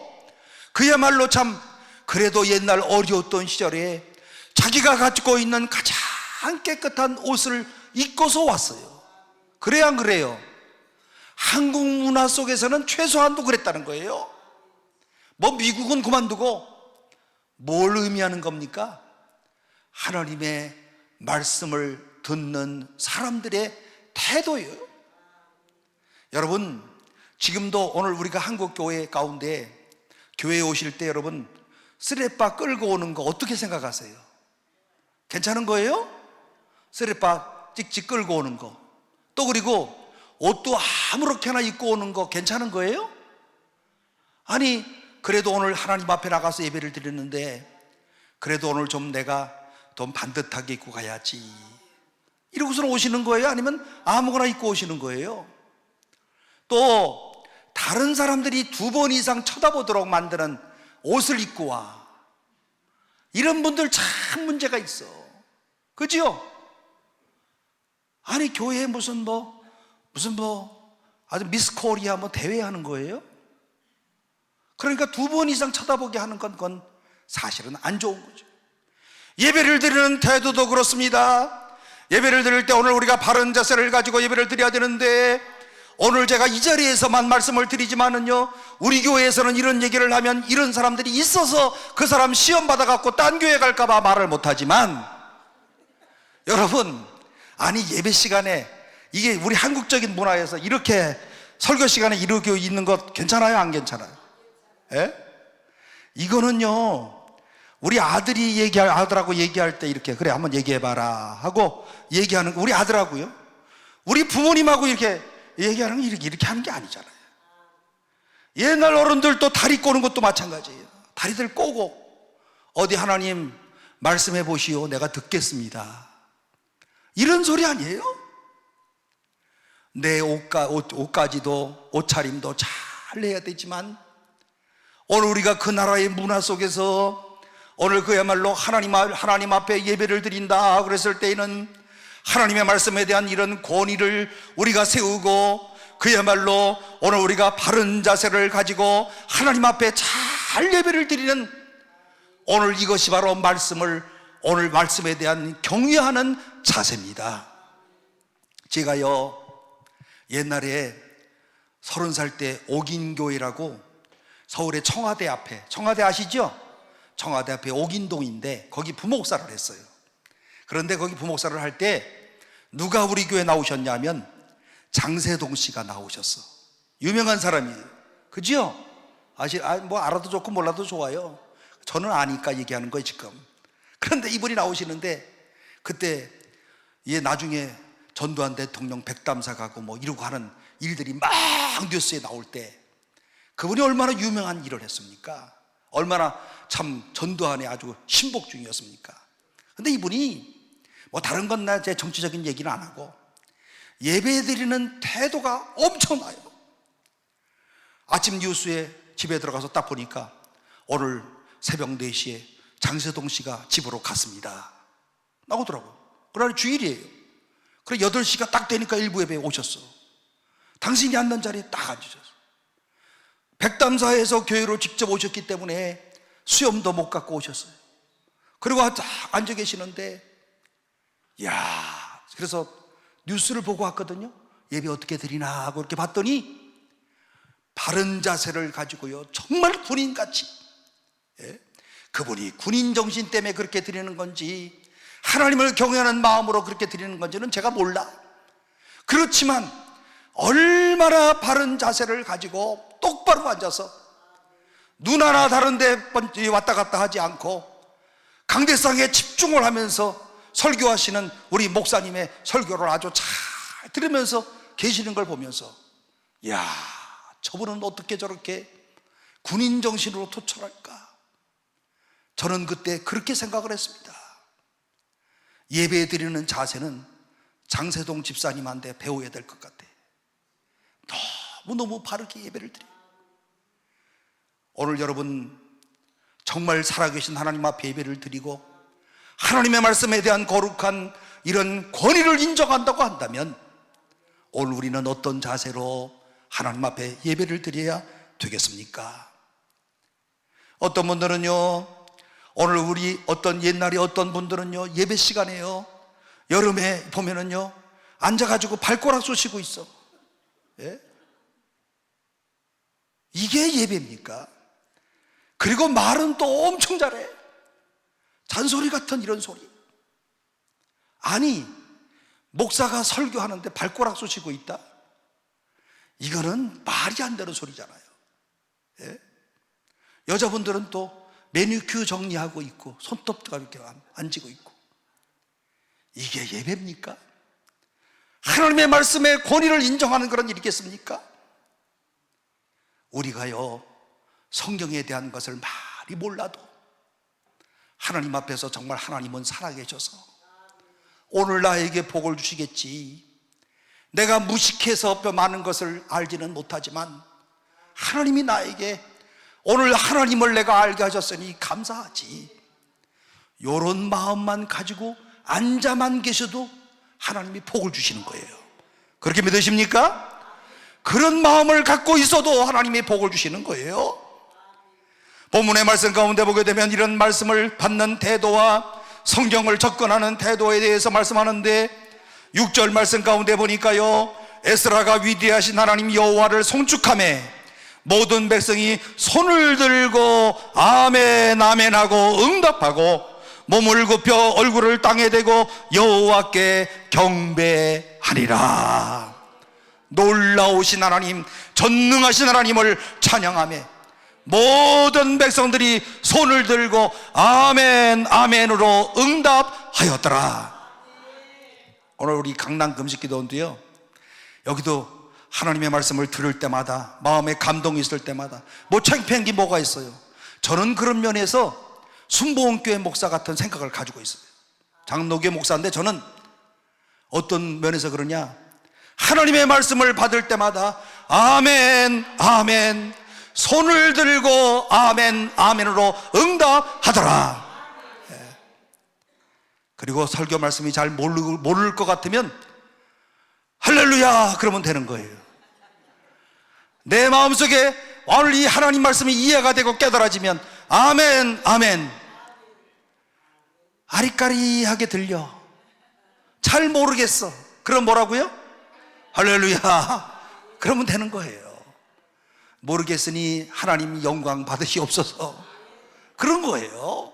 그야말로 참, 그래도 옛날 어려웠던 시절에 자기가 가지고 있는 가장 깨끗한 옷을 입고서 왔어요. 그래야 안 그래요? 한국 문화 속에서는 최소한도 그랬다는 거예요. 뭐 미국은 그만두고 뭘 의미하는 겁니까? 하나님의 말씀을 듣는 사람들의 태도예요. 여러분, 지금도 오늘 우리가 한국교회 가운데 교회에 오실 때 여러분 쓰레빠 끌고 오는 거 어떻게 생각하세요? 괜찮은 거예요? 쓰레빠 찍찍 끌고 오는 거. 또 그리고 옷도 아무렇게나 입고 오는 거 괜찮은 거예요? 아니, 그래도 오늘 하나님 앞에 나가서 예배를 드렸는데 그래도 오늘 좀 내가 좀 반듯하게 입고 가야지, 이러고서 오시는 거예요? 아니면 아무거나 입고 오시는 거예요? 또 다른 사람들이 2번 이상 쳐다보도록 만드는 옷을 입고 와. 이런 분들 참 문제가 있어. 그죠? 아니 교회에 무슨 아주 미스 코리아 대회하는 거예요? 그러니까 2번 이상 쳐다보게 하는 그건 사실은 안 좋은 거죠. 예배를 드리는 태도도 그렇습니다. 예배를 드릴 때 오늘 우리가 바른 자세를 가지고 예배를 드려야 되는데, 오늘 제가 이 자리에서만 말씀을 드리지만은요, 우리 교회에서는 이런 얘기를 하면 이런 사람들이 있어서 그 사람 시험 받아갖고 딴 교회 갈까봐 말을 못하지만, 여러분, 아니 예배 시간에 이게 우리 한국적인 문화에서 이렇게 설교 시간에 이러고 있는 것 괜찮아요? 안 괜찮아요? 예? 이거는요, 우리 아들하고 얘기할 때 이렇게 그래 한번 얘기해봐라 하고 얘기하는 거, 우리 아들하고요, 우리 부모님하고 이렇게 얘기하는 거 이렇게 하는 게 아니잖아요. 옛날 어른들도 다리 꼬는 것도 마찬가지예요. 다리들 꼬고 어디 하나님 말씀해 보시오, 내가 듣겠습니다, 이런 소리 아니에요? 내 옷가지도 옷차림도 잘 해야 되지만, 오늘 우리가 그 나라의 문화 속에서 오늘 그야말로 하나님 앞에 예배를 드린다 그랬을 때에는 하나님의 말씀에 대한 이런 권위를 우리가 세우고, 그야말로 오늘 우리가 바른 자세를 가지고 하나님 앞에 잘 예배를 드리는, 오늘 이것이 바로 오늘 말씀에 대한 경외하는 자세입니다. 제가요, 옛날에 30살 때 옥인교회라고 서울의 청와대 앞에, 청와대 아시죠? 청와대 앞에 옥인동인데 거기 부목사를 했어요. 그런데 거기 부목사를 할 때 누가 우리 교회 나오셨냐면 장세동 씨가 나오셨어. 유명한 사람이에요. 그죠? 알아도 좋고 몰라도 좋아요. 저는 아니까 얘기하는 거예요 지금. 그런데 이분이 나오시는데, 그때 나중에 전두환 대통령 백담사 가고 이러고 하는 일들이 막 뉴스에 나올 때 그분이 얼마나 유명한 일을 했습니까? 얼마나 참 전두환의 아주 신복 중이었습니까? 근데 이분이 다른 건 제 정치적인 얘기는 안 하고 예배드리는 태도가 엄청나요. 아침 뉴스에 집에 들어가서 딱 보니까 오늘 새벽 4시에 장세동 씨가 집으로 갔습니다 나오더라고요. 그날 주일이에요. 그래 8시가 딱 되니까 일부 예배에 오셨어. 당신이 앉는 자리에 딱 앉으셨어. 백담사에서 교회로 직접 오셨기 때문에 수염도 못 갖고 오셨어요. 그리고 딱 앉아 계시는데, 그래서 뉴스를 보고 왔거든요. 예배 어떻게 드리나 하고 이렇게 봤더니 바른 자세를 가지고요, 정말 군인같이, 그분이 군인 정신 때문에 그렇게 드리는 건지 하나님을 경외하는 마음으로 그렇게 드리는 건지는 제가 몰라. 그렇지만 얼마나 바른 자세를 가지고 똑바로 앉아서 눈 하나 다른 데 왔다 갔다 하지 않고 강대상에 집중을 하면서 설교하시는 우리 목사님의 설교를 아주 잘 들으면서 계시는 걸 보면서, 저분은 어떻게 저렇게 군인 정신으로 투철할까? 저는 그때 그렇게 생각을 했습니다. 예배 드리는 자세는 장세동 집사님한테 배워야 될 것 같아. 너무 바르게 예배를 드려요. 오늘 여러분 정말 살아계신 하나님 앞에 예배를 드리고 하나님의 말씀에 대한 거룩한 이런 권위를 인정한다고 한다면, 오늘 우리는 어떤 자세로 하나님 앞에 예배를 드려야 되겠습니까? 어떤 분들은요, 오늘 옛날에 어떤 분들은요, 예배 시간에요, 여름에 보면은요, 앉아가지고 발가락 쑤시고 있어. 이게 예배입니까? 그리고 말은 또 엄청 잘해. 잔소리 같은 이런 소리. 아니, 목사가 설교하는데 발가락 쑤시고 있다? 이거는 말이 안 되는 소리잖아요. 여자분들은 또 매니큐어 정리하고 있고 손톱도 이렇게 앉고 있고. 이게 예배입니까? 하나님의 말씀의 권위를 인정하는 그런 일이겠습니까? 우리가요, 성경에 대한 것을 많이 몰라도 하나님 앞에서 정말 하나님은 살아계셔서 오늘 나에게 복을 주시겠지, 내가 무식해서 많은 것을 알지는 못하지만 하나님이 나에게 오늘 하나님을 내가 알게 하셨으니 감사하지, 이런 마음만 가지고 앉아만 계셔도 하나님이 복을 주시는 거예요. 그렇게 믿으십니까? 그런 마음을 갖고 있어도 하나님이 복을 주시는 거예요. 본문의 말씀 가운데 보게 되면 이런 말씀을 받는 태도와 성경을 접근하는 태도에 대해서 말씀하는데 6절 말씀 가운데 보니까요, 에스라가 위대하신 하나님 여호와를 송축하며 모든 백성이 손을 들고 아멘 아멘 하고 응답하고 몸을 굽혀 얼굴을 땅에 대고 여호와께 경배하리라. 놀라우신 하나님, 전능하신 하나님을 찬양하며 모든 백성들이 손을 들고 아멘 아멘으로 응답하였더라. 오늘 우리 강남 금식기도원도요, 여기도 하나님의 말씀을 들을 때마다 마음에 감동이 있을 때마다 뭐 창피한 게 뭐가 있어요. 저는 그런 면에서 순복음교회 목사 같은 생각을 가지고 있어요. 장로교회 목사인데 저는 어떤 면에서 그러냐, 하나님의 말씀을 받을 때마다 아멘 아멘, 손을 들고 아멘 아멘으로 응답하더라. 그리고 설교 말씀이 잘 모를 것 같으면 할렐루야 그러면 되는 거예요. 내 마음속에 오늘 이 하나님 말씀이 이해가 되고 깨달아지면 아멘 아멘. 아리까리하게 들려, 잘 모르겠어, 그럼 뭐라고요? 할렐루야 그러면 되는 거예요. 모르겠으니 하나님 영광 받으시옵소서, 그런 거예요.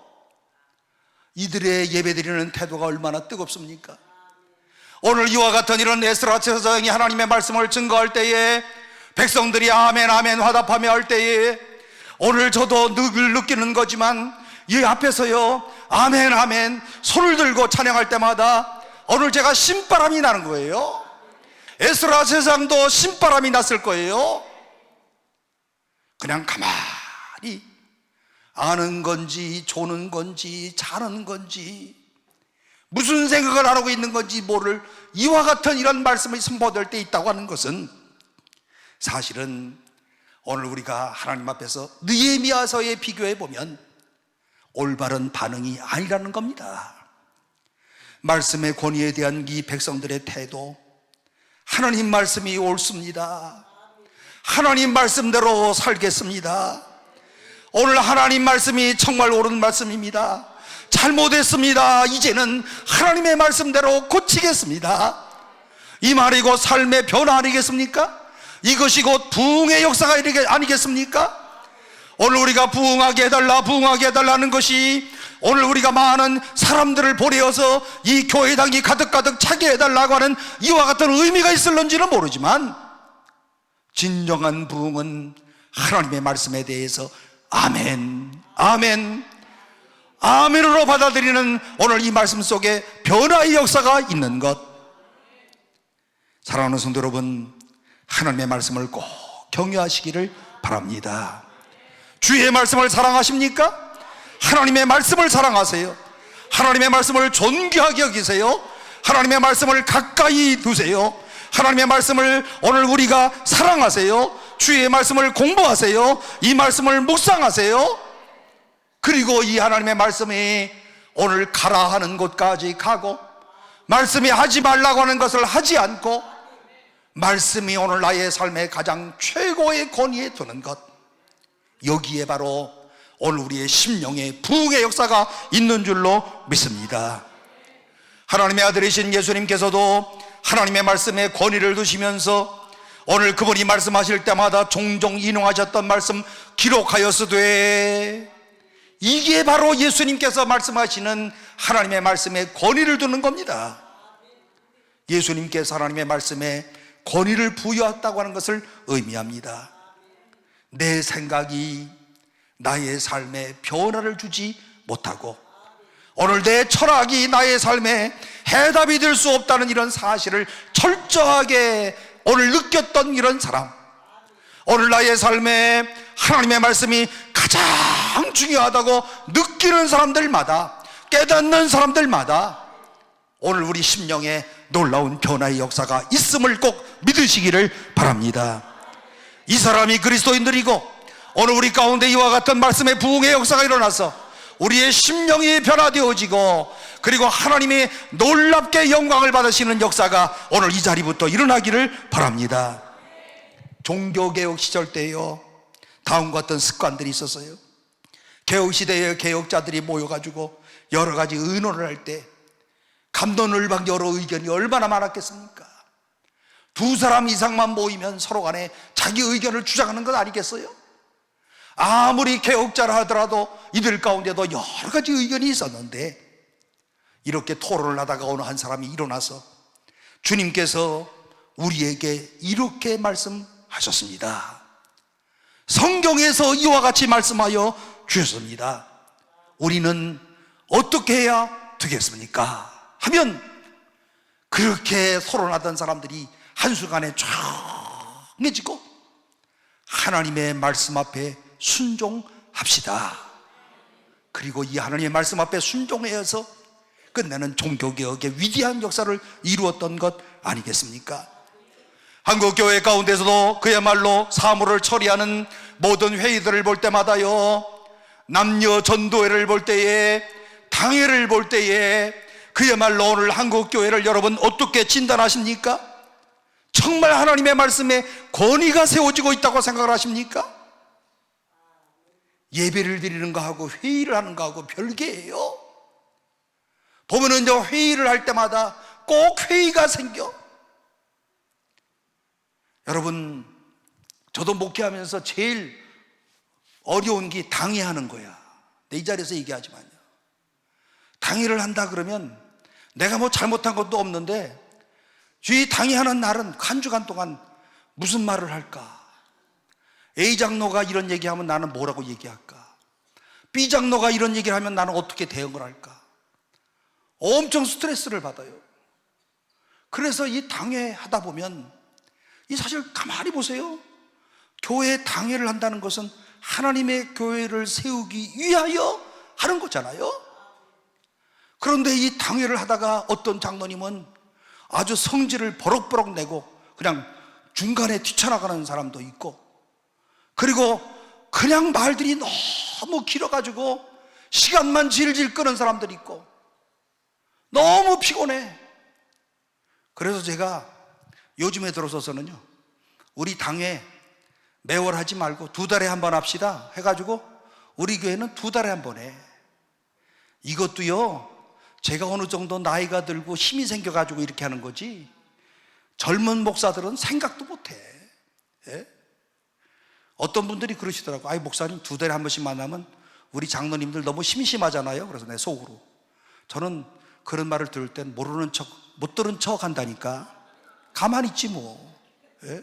이들의 예배드리는 태도가 얼마나 뜨겁습니까? 오늘 이와 같은 이런 에스라 제사장이 하나님의 말씀을 증거할 때에 백성들이 아멘 아멘 화답하며 할 때에 오늘 저도 늘 느끼는 거지만 이 앞에서요 아멘 아멘 손을 들고 찬양할 때마다 오늘 제가 신바람이 나는 거예요. 에스라 제사장도 신바람이 났을 거예요. 그냥 가만히 아는 건지 조는 건지 자는 건지 무슨 생각을 하고 있는 건지 모를 이와 같은 이런 말씀이 선포될 때 있다고 하는 것은 사실은 오늘 우리가 하나님 앞에서 느헤미야서에 비교해 보면 올바른 반응이 아니라는 겁니다. 말씀의 권위에 대한 이 백성들의 태도, 하나님 말씀이 옳습니다, 하나님 말씀대로 살겠습니다, 오늘 하나님 말씀이 정말 옳은 말씀입니다, 잘못했습니다, 이제는 하나님의 말씀대로 고치겠습니다, 이 말이 곧 삶의 변화 아니겠습니까? 이것이 곧 부흥의 역사가 아니겠습니까? 오늘 우리가 부흥하게 해달라 부흥하게 해달라는 것이 오늘 우리가 많은 사람들을 보내어서 이 교회당이 가득가득 차게 해달라고 하는 이와 같은 의미가 있을런지는 모르지만 진정한 부흥은 하나님의 말씀에 대해서 아멘 아멘 아멘으로 받아들이는 오늘 이 말씀 속에 변화의 역사가 있는 것. 사랑하는 성도 여러분, 하나님의 말씀을 꼭 경외하시기를 바랍니다. 주의 말씀을 사랑하십니까? 하나님의 말씀을 사랑하세요. 하나님의 말씀을 존귀하게 여기세요. 하나님의 말씀을 가까이 두세요. 하나님의 말씀을 오늘 우리가 사랑하세요. 주의 말씀을 공부하세요. 이 말씀을 묵상하세요. 그리고 이 하나님의 말씀이 오늘 가라 하는 곳까지 가고, 말씀이 하지 말라고 하는 것을 하지 않고, 말씀이 오늘 나의 삶의 가장 최고의 권위에 두는 것, 여기에 바로 오늘 우리의 심령의 부흥의 역사가 있는 줄로 믿습니다. 하나님의 아들이신 예수님께서도 하나님의 말씀에 권위를 두시면서 오늘 그분이 말씀하실 때마다 종종 인용하셨던 말씀 기록하였으되, 이게 바로 예수님께서 말씀하시는 하나님의 말씀에 권위를 두는 겁니다. 예수님께서 하나님의 말씀에 권위를 부여했다고 하는 것을 의미합니다. 내 생각이 나의 삶에 변화를 주지 못하고 오늘 내 철학이 나의 삶에 해답이 될 수 없다는 이런 사실을 철저하게 오늘 느꼈던 이런 사람, 오늘 나의 삶에 하나님의 말씀이 가장 중요하다고 느끼는 사람들마다, 깨닫는 사람들마다 오늘 우리 심령에 놀라운 변화의 역사가 있음을 꼭 믿으시기를 바랍니다. 이 사람이 그리스도인들이고 오늘 우리 가운데 이와 같은 말씀의 부흥의 역사가 일어나서 우리의 심령이 변화되어지고 그리고 하나님의 놀랍게 영광을 받으시는 역사가 오늘 이 자리부터 일어나기를 바랍니다. 종교개혁 시절 때요, 다음과 같은 습관들이 있었어요. 개혁시대의 개혁자들이 모여가지고 여러 가지 의논을 할 때 갑론을박 여러 의견이 얼마나 많았겠습니까? 두 사람 이상만 모이면 서로 간에 자기 의견을 주장하는 것 아니겠어요? 아무리 개혁자라 하더라도 이들 가운데도 여러 가지 의견이 있었는데, 이렇게 토론을 하다가 어느 한 사람이 일어나서 주님께서 우리에게 이렇게 말씀하셨습니다. 성경에서 이와 같이 말씀하여 주셨습니다. 우리는 어떻게 해야 되겠습니까? 하면 그렇게 토론하던 사람들이 한순간에 조용해지고 하나님의 말씀 앞에 순종합시다. 그리고 이 하나님의 말씀 앞에 순종해서 끝내는 종교개혁의 위대한 역사를 이루었던 것 아니겠습니까? 한국교회 가운데서도 그야말로 사물을 처리하는 모든 회의들을 볼 때마다요, 남녀 전도회를 볼 때에, 당회를 볼 때에 그야말로 오늘 한국교회를 여러분 어떻게 진단하십니까? 정말 하나님의 말씀에 권위가 세워지고 있다고 생각을 하십니까? 예배를 드리는 거하고 회의를 하는 거하고 별개예요. 보면은 저 회의를 할 때마다 꼭 회의가 생겨. 여러분, 저도 목회하면서 제일 어려운 게 당회하는 거야. 이 자리에서 얘기하지만요, 당회를 한다 그러면 내가 뭐 잘못한 것도 없는데 이 당회하는 날은 한 주간 동안 무슨 말을 할까? A 장로가 이런 얘기하면 나는 뭐라고 얘기할까? B 장로가 이런 얘기를 하면 나는 어떻게 대응을 할까? 엄청 스트레스를 받아요. 그래서 이 당회 하다 보면, 이 사실 가만히 보세요. 교회 당회를 한다는 것은 하나님의 교회를 세우기 위하여 하는 거잖아요. 그런데 이 당회를 하다가 어떤 장로님은 아주 성질을 버럭버럭 내고 그냥 중간에 뛰쳐나가는 사람도 있고, 그리고 그냥 말들이 너무 길어가지고 시간만 질질 끄는 사람들이 있고, 너무 피곤해. 그래서 제가 요즘에 들어서서는요, 우리 당회 매월 하지 말고 2달에 한 번 합시다 해가지고 우리 교회는 2달에 한 번 해. 이것도요, 제가 어느 정도 나이가 들고 힘이 생겨가지고 이렇게 하는 거지, 젊은 목사들은 생각도 못해. 예? 어떤 분들이 그러시더라고. 아이, 목사님 2달에 한 번씩 만나면 우리 장로님들 너무 심심하잖아요. 그래서 내 속으로, 저는 그런 말을 들을 땐 모르는 척, 못 들은 척 한다니까. 가만히 있지 뭐. 예?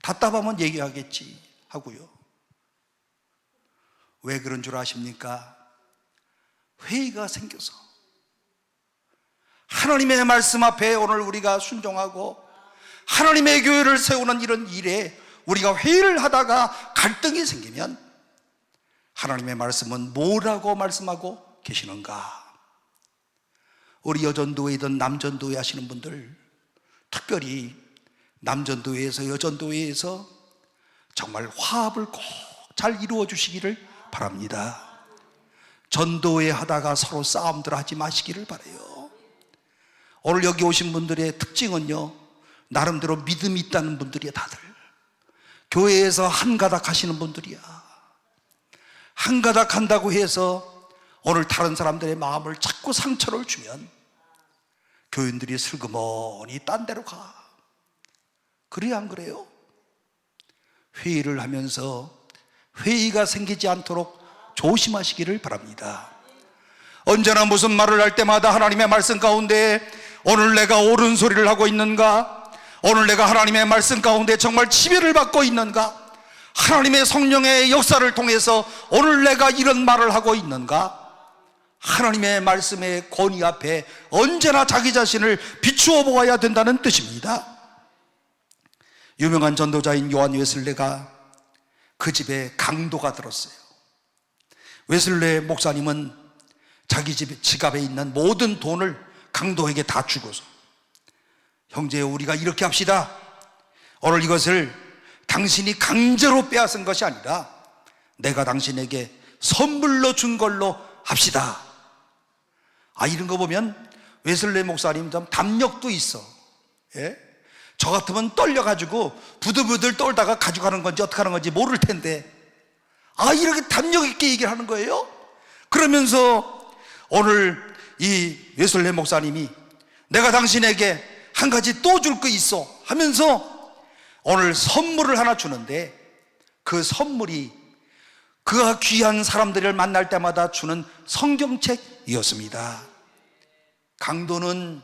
답답하면 얘기하겠지 하고요. 왜 그런 줄 아십니까? 회의가 생겨서. 하나님의 말씀 앞에 오늘 우리가 순종하고 하나님의 교회를 세우는 이런 일에 우리가 회의를 하다가 갈등이 생기면 하나님의 말씀은 뭐라고 말씀하고 계시는가? 우리 여전도회이든 남전도회 하시는 분들, 특별히 남전도회에서 여전도회에서 정말 화합을 꼭 잘 이루어 주시기를 바랍니다. 전도회 하다가 서로 싸움들 하지 마시기를 바라요. 오늘 여기 오신 분들의 특징은요, 나름대로 믿음이 있다는 분들이야. 다들 교회에서 한가닥 하시는 분들이야. 한가닥 한다고 해서 오늘 다른 사람들의 마음을 자꾸 상처를 주면 교인들이 슬그머니 딴 데로 가. 그래요, 안 그래요? 회의를 하면서 회의가 생기지 않도록 조심하시기를 바랍니다. 언제나 무슨 말을 할 때마다 하나님의 말씀 가운데 오늘 내가 옳은 소리를 하고 있는가? 오늘 내가 하나님의 말씀 가운데 정말 지배를 받고 있는가? 하나님의 성령의 역사를 통해서 오늘 내가 이런 말을 하고 있는가? 하나님의 말씀의 권위 앞에 언제나 자기 자신을 비추어 보아야 된다는 뜻입니다. 유명한 전도자인 요한 웨슬레가 그 집에 강도가 들었어요. 웨슬레 목사님은 자기 집 지갑에 있는 모든 돈을 강도에게 다 주고서, 형제, 우리가 이렇게 합시다. 오늘 이것을 당신이 강제로 빼앗은 것이 아니라 내가 당신에게 선물로 준 걸로 합시다. 이런 거 보면 웨슬레 목사님 좀 담력도 있어. 예? 저 같으면 떨려가지고 부들부들 떨다가 가져가는 건지 어떻게 하는 건지 모를 텐데 이렇게 담력 있게 얘기를 하는 거예요. 그러면서 오늘 이 웨슬레 목사님이 내가 당신에게 한 가지 또 줄 거 있어 하면서 오늘 선물을 하나 주는데, 그 선물이 그가 귀한 사람들을 만날 때마다 주는 성경책이었습니다. 강도는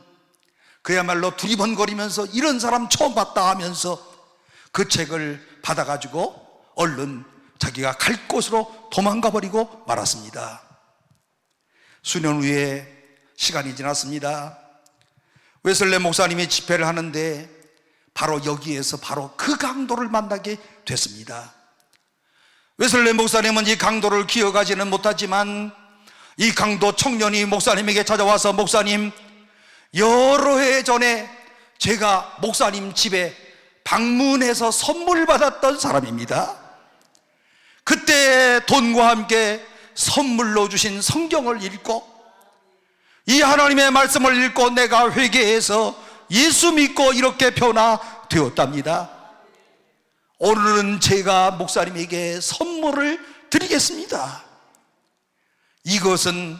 그야말로 두리번거리면서 이런 사람 처음 봤다 하면서 그 책을 받아가지고 얼른 자기가 갈 곳으로 도망가 버리고 말았습니다. 수년 후에 시간이 지났습니다. 웨슬레 목사님이 집회를 하는데 바로 여기에서 바로 그 강도를 만나게 됐습니다. 웨슬레 목사님은 이 강도를 기억하지는 못하지만 이 강도 청년이 목사님에게 찾아와서, 목사님, 여러 해 전에 제가 목사님 집에 방문해서 선물 받았던 사람입니다. 그때 돈과 함께 선물로 주신 성경을 읽고 이 하나님의 말씀을 읽고 내가 회개해서 예수 믿고 이렇게 변화되었답니다. 오늘은 제가 목사님에게 선물을 드리겠습니다. 이것은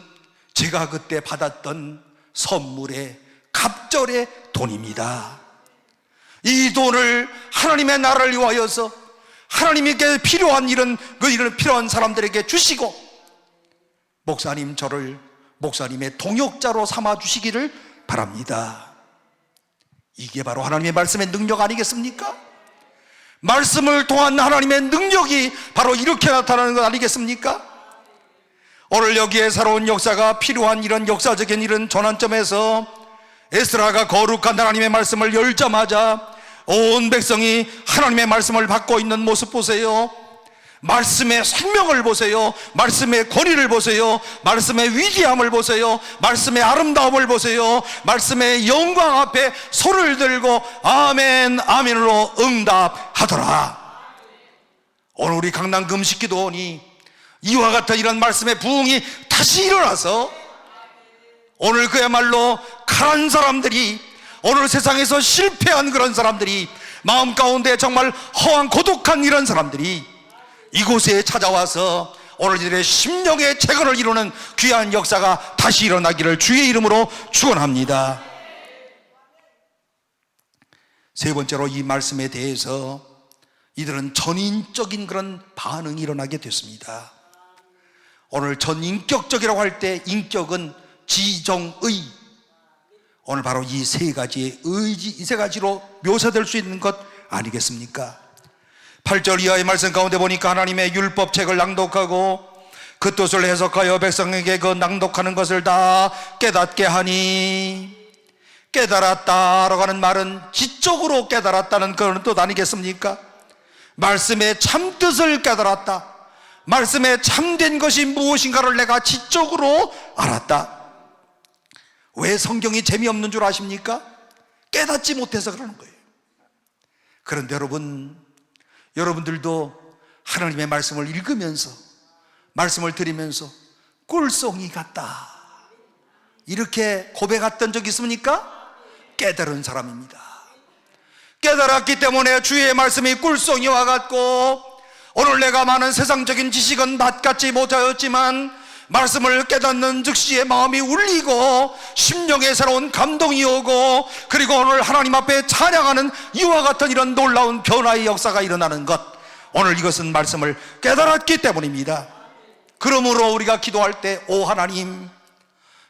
제가 그때 받았던 선물의 갑절의 돈입니다. 이 돈을 하나님의 나라를 위하여서 하나님께 필요한 이런 필요한 사람들에게 주시고, 목사님 저를 목사님의 동역자로 삼아 주시기를 바랍니다. 이게 바로 하나님의 말씀의 능력 아니겠습니까? 말씀을 통한 하나님의 능력이 바로 이렇게 나타나는 것 아니겠습니까? 오늘 여기에 새로운 역사가 필요한 이런 역사적인 이런 전환점에서 에스라가 거룩한 하나님의 말씀을 열자마자 온 백성이 하나님의 말씀을 받고 있는 모습 보세요. 말씀의 생명을 보세요. 말씀의 권위를 보세요. 말씀의 위대함을 보세요. 말씀의 아름다움을 보세요. 말씀의 영광 앞에 손을 들고 아멘 아멘으로 응답하더라. 오늘 우리 강남 금식기도원이 이와 같은 이런 말씀의 부흥이 다시 일어나서 오늘 그야말로 가난한 사람들이, 오늘 세상에서 실패한 그런 사람들이, 마음 가운데 정말 허한 고독한 이런 사람들이 이곳에 찾아와서 오늘 이들의 심령의 재건을 이루는 귀한 역사가 다시 일어나기를 주의 이름으로 축원합니다. 세 번째로 이 말씀에 대해서 이들은 전인적인 그런 반응이 일어나게 됐습니다. 오늘 전인격적이라고 할 때 인격은 지정의, 오늘 바로 이 세 가지의 의지, 이 세 가지로 묘사될 수 있는 것 아니겠습니까? 8절 이하의 말씀 가운데 보니까 하나님의 율법책을 낭독하고 그 뜻을 해석하여 백성에게 그 낭독하는 것을 다 깨닫게 하니, 깨달았다라고 하는 말은 지적으로 깨달았다는 그런 뜻 아니겠습니까? 말씀의 참뜻을 깨달았다, 말씀의 참된 것이 무엇인가를 내가 지적으로 알았다. 왜 성경이 재미없는 줄 아십니까? 깨닫지 못해서 그러는 거예요. 그런데 여러분들도 하나님의 말씀을 읽으면서, 말씀을 들으면서 꿀송이 같다 이렇게 고백했던 적 있습니까? 깨달은 사람입니다. 깨달았기 때문에 주의 말씀이 꿀송이와 같고, 오늘 내가 많은 세상적인 지식은 낫같이 못하였지만 말씀을 깨닫는 즉시의 마음이 울리고 심령에 새로운 감동이 오고, 그리고 오늘 하나님 앞에 찬양하는 이와 같은 이런 놀라운 변화의 역사가 일어나는 것, 오늘 이것은 말씀을 깨달았기 때문입니다. 그러므로 우리가 기도할 때, 오 하나님,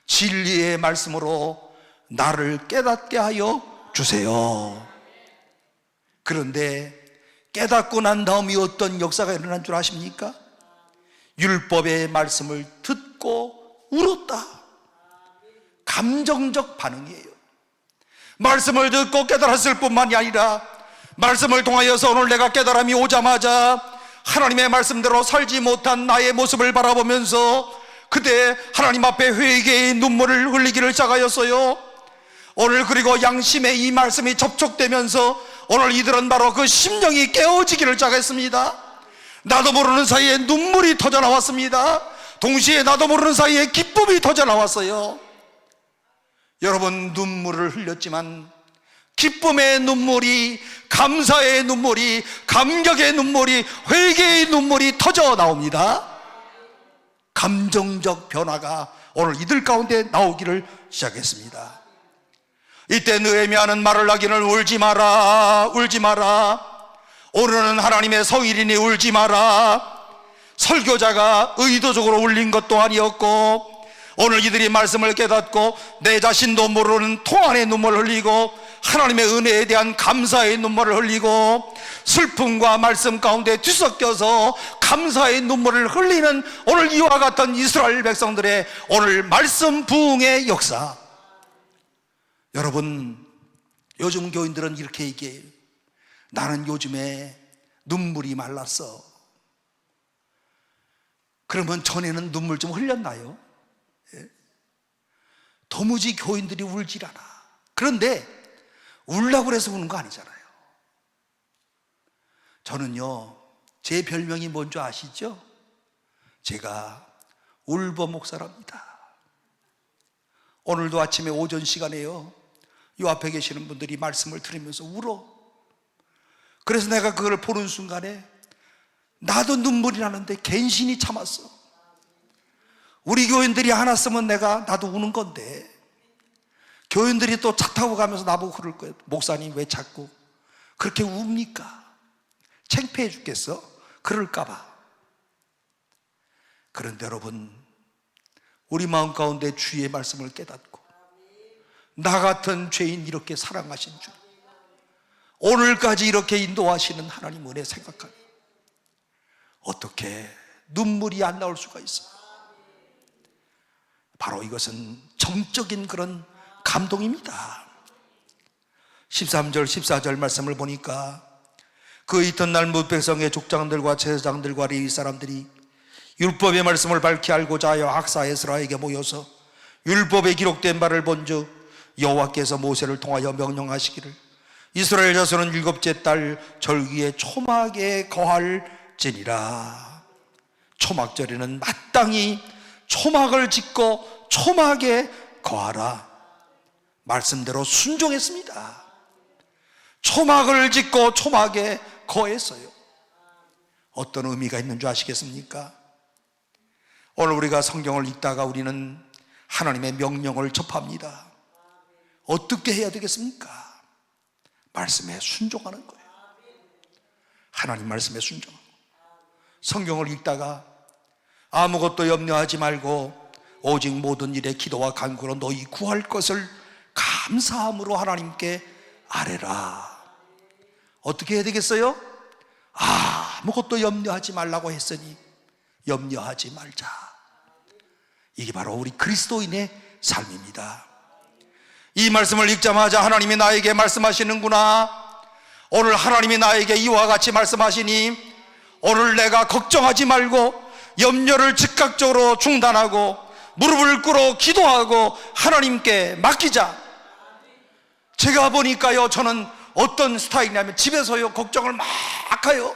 진리의 말씀으로 나를 깨닫게 하여 주세요. 그런데 깨닫고 난 다음에 어떤 역사가 일어난 줄 아십니까? 율법의 말씀을 듣고 울었다. 감정적 반응이에요. 말씀을 듣고 깨달았을 뿐만이 아니라 말씀을 통하여서 오늘 내가 깨달음이 오자마자 하나님의 말씀대로 살지 못한 나의 모습을 바라보면서 그때 하나님 앞에 회개의 눈물을 흘리기를 시작하였어요. 오늘 그리고 양심의 이 말씀이 접촉되면서 오늘 이들은 바로 그 심령이 깨어지기를 시작했습니다. 나도 모르는 사이에 눈물이 터져 나왔습니다. 동시에 나도 모르는 사이에 기쁨이 터져 나왔어요. 여러분, 눈물을 흘렸지만 기쁨의 눈물이, 감사의 눈물이, 감격의 눈물이, 회개의 눈물이 터져 나옵니다. 감정적 변화가 오늘 이들 가운데 나오기를 시작했습니다. 이때 느헤미야는 말을 하기를 울지 마라, 울지 마라. 오늘은 하나님의 성일이니 울지 마라. 설교자가 의도적으로 울린 것도 아니었고, 오늘 이들이 말씀을 깨닫고 내 자신도 모르는 통안의 눈물을 흘리고 하나님의 은혜에 대한 감사의 눈물을 흘리고 슬픔과 말씀 가운데 뒤섞여서 감사의 눈물을 흘리는 오늘 이와 같은 이스라엘 백성들의 오늘 말씀 부흥의 역사. 여러분, 요즘 교인들은 이렇게 얘기해요. 나는 요즘에 눈물이 말랐어. 그러면 전에는 눈물 좀 흘렸나요? 도무지 교인들이 울질 않아. 그런데 울라고 해서 우는 거 아니잖아요. 저는요, 제 별명이 뭔지 아시죠? 제가 울보 목사랍니다. 오늘도 아침에 오전 시간에요, 이 앞에 계시는 분들이 말씀을 들으면서 울어. 그래서 내가 그걸 보는 순간에 나도 눈물이 나는데 갠신히 참았어. 우리 교인들이 하나 쓰면 나도 우는 건데, 교인들이 또 차 타고 가면서 나보고 그럴 거예요. 목사님 왜 자꾸 그렇게 웁니까? 창피해 죽겠어? 그럴까 봐. 그런데 여러분, 우리 마음 가운데 주의 말씀을 깨닫고 나 같은 죄인 이렇게 사랑하신 줄, 오늘까지 이렇게 인도하시는 하나님 은혜 생각하니 어떻게 눈물이 안 나올 수가 있어요? 바로 이것은 정적인 그런 감동입니다. 13절 14절 말씀을 보니까 그 이튿날 뭇 백성의 족장들과 제사장들과 레위 사람들이 율법의 말씀을 밝히 알고자 하여 학사 에스라에게 모여서 율법에 기록된 바를 본즉 여호와께서 모세를 통하여 명령하시기를 이스라엘 자손은 일곱째 달 절기에 초막에 거할지니라. 초막절에는 마땅히 초막을 짓고 초막에 거하라. 말씀대로 순종했습니다. 초막을 짓고 초막에 거했어요. 어떤 의미가 있는 줄 아시겠습니까? 오늘 우리가 성경을 읽다가 우리는 하나님의 명령을 접합니다. 어떻게 해야 되겠습니까? 말씀에 순종하는 거예요. 하나님 말씀에 순종하고, 성경을 읽다가 아무것도 염려하지 말고 오직 모든 일에 기도와 간구로 너희 구할 것을 감사함으로 하나님께 아뢰라. 어떻게 해야 되겠어요? 아무것도 염려하지 말라고 했으니 염려하지 말자. 이게 바로 우리 그리스도인의 삶입니다. 이 말씀을 읽자마자 하나님이 나에게 말씀하시는구나. 오늘 하나님이 나에게 이와 같이 말씀하시니 오늘 내가 걱정하지 말고 염려를 즉각적으로 중단하고 무릎을 꿇어 기도하고 하나님께 맡기자. 제가 보니까요, 저는 어떤 스타일이냐면 집에서요 걱정을 막 해요.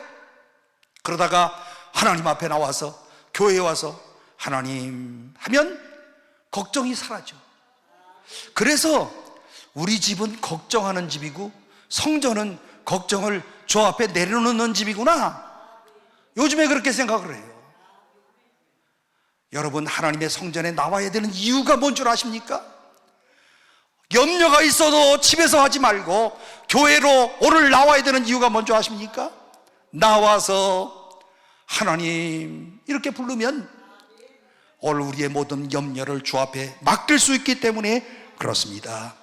그러다가 하나님 앞에 나와서 교회에 와서 하나님 하면 걱정이 사라져. 그래서 우리 집은 걱정하는 집이고 성전은 걱정을 저 앞에 내려놓는 집이구나. 요즘에 그렇게 생각을 해요. 여러분, 하나님의 성전에 나와야 되는 이유가 뭔 줄 아십니까? 염려가 있어도 집에서 하지 말고 교회로 오늘 나와야 되는 이유가 뭔 줄 아십니까? 나와서 하나님 이렇게 부르면 오늘 우리의 모든 염려를 주 앞에 맡길 수 있기 때문에 그렇습니다.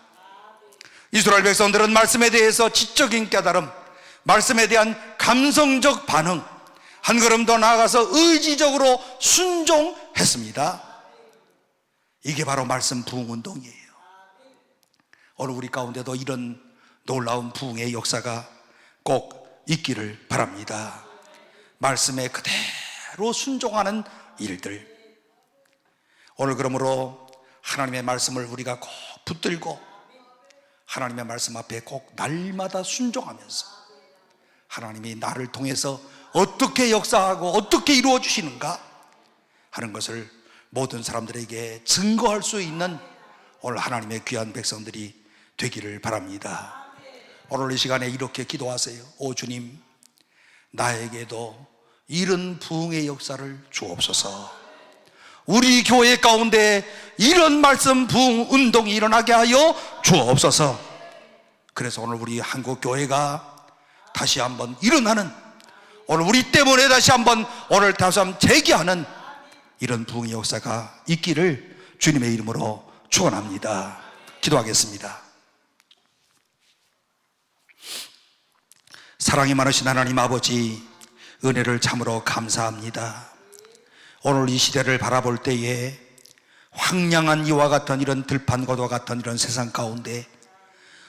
이스라엘 백성들은 말씀에 대해서 지적인 깨달음, 말씀에 대한 감성적 반응, 한 걸음 더 나아가서 의지적으로 순종했습니다. 이게 바로 말씀 부흥 운동이에요. 오늘 우리 가운데도 이런 놀라운 부흥의 역사가 꼭 있기를 바랍니다. 말씀에 그대로 순종하는 일들. 오늘 그러므로 하나님의 말씀을 우리가 꼭 붙들고 하나님의 말씀 앞에 꼭 날마다 순종하면서 하나님이 나를 통해서 어떻게 역사하고 어떻게 이루어 주시는가 하는 것을 모든 사람들에게 증거할 수 있는 오늘 하나님의 귀한 백성들이 되기를 바랍니다. 오늘 이 시간에 이렇게 기도하세요. 오 주님, 나에게도 이런 부흥의 역사를 주옵소서. 우리 교회 가운데 이런 말씀 부흥 운동이 일어나게 하여 주옵소서. 그래서 오늘 우리 한국 교회가 다시 한번 일어나는, 오늘 우리 때문에 다시 한번 오늘 다시 한번 재기하는 이런 부흥의 역사가 있기를 주님의 이름으로 축원합니다. 기도하겠습니다. 사랑이 많으신 하나님 아버지, 은혜를 참으로 감사합니다. 오늘 이 시대를 바라볼 때에 황량한 이와 같은 이런 들판과도 같은 이런 세상 가운데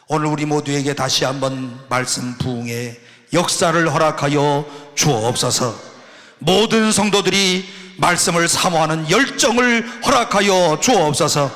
오늘 우리 모두에게 다시 한번 말씀 부흥의 역사를 허락하여 주옵소서. 모든 성도들이 말씀을 사모하는 열정을 허락하여 주옵소서.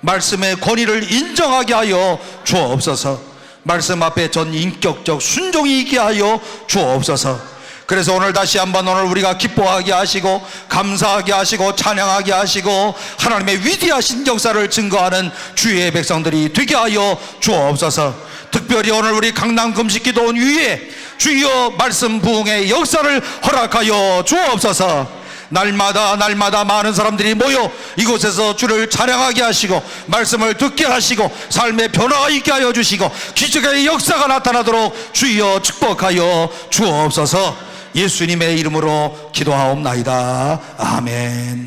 말씀의 권위를 인정하게 하여 주옵소서. 말씀 앞에 전 인격적 순종이 있게 하여 주옵소서. 그래서 오늘 다시 한번 오늘 우리가 기뻐하게 하시고 감사하게 하시고 찬양하게 하시고 하나님의 위대하신 역사를 증거하는 주의 백성들이 되게 하여 주옵소서. 특별히 오늘 우리 강남 금식기도원 위에 주여 말씀 부흥의 역사를 허락하여 주옵소서. 날마다 많은 사람들이 모여 이곳에서 주를 찬양하게 하시고 말씀을 듣게 하시고 삶의 변화가 있게 하여 주시고 기적의 역사가 나타나도록 주여 축복하여 주옵소서. 예수님의 이름으로 기도하옵나이다. 아멘.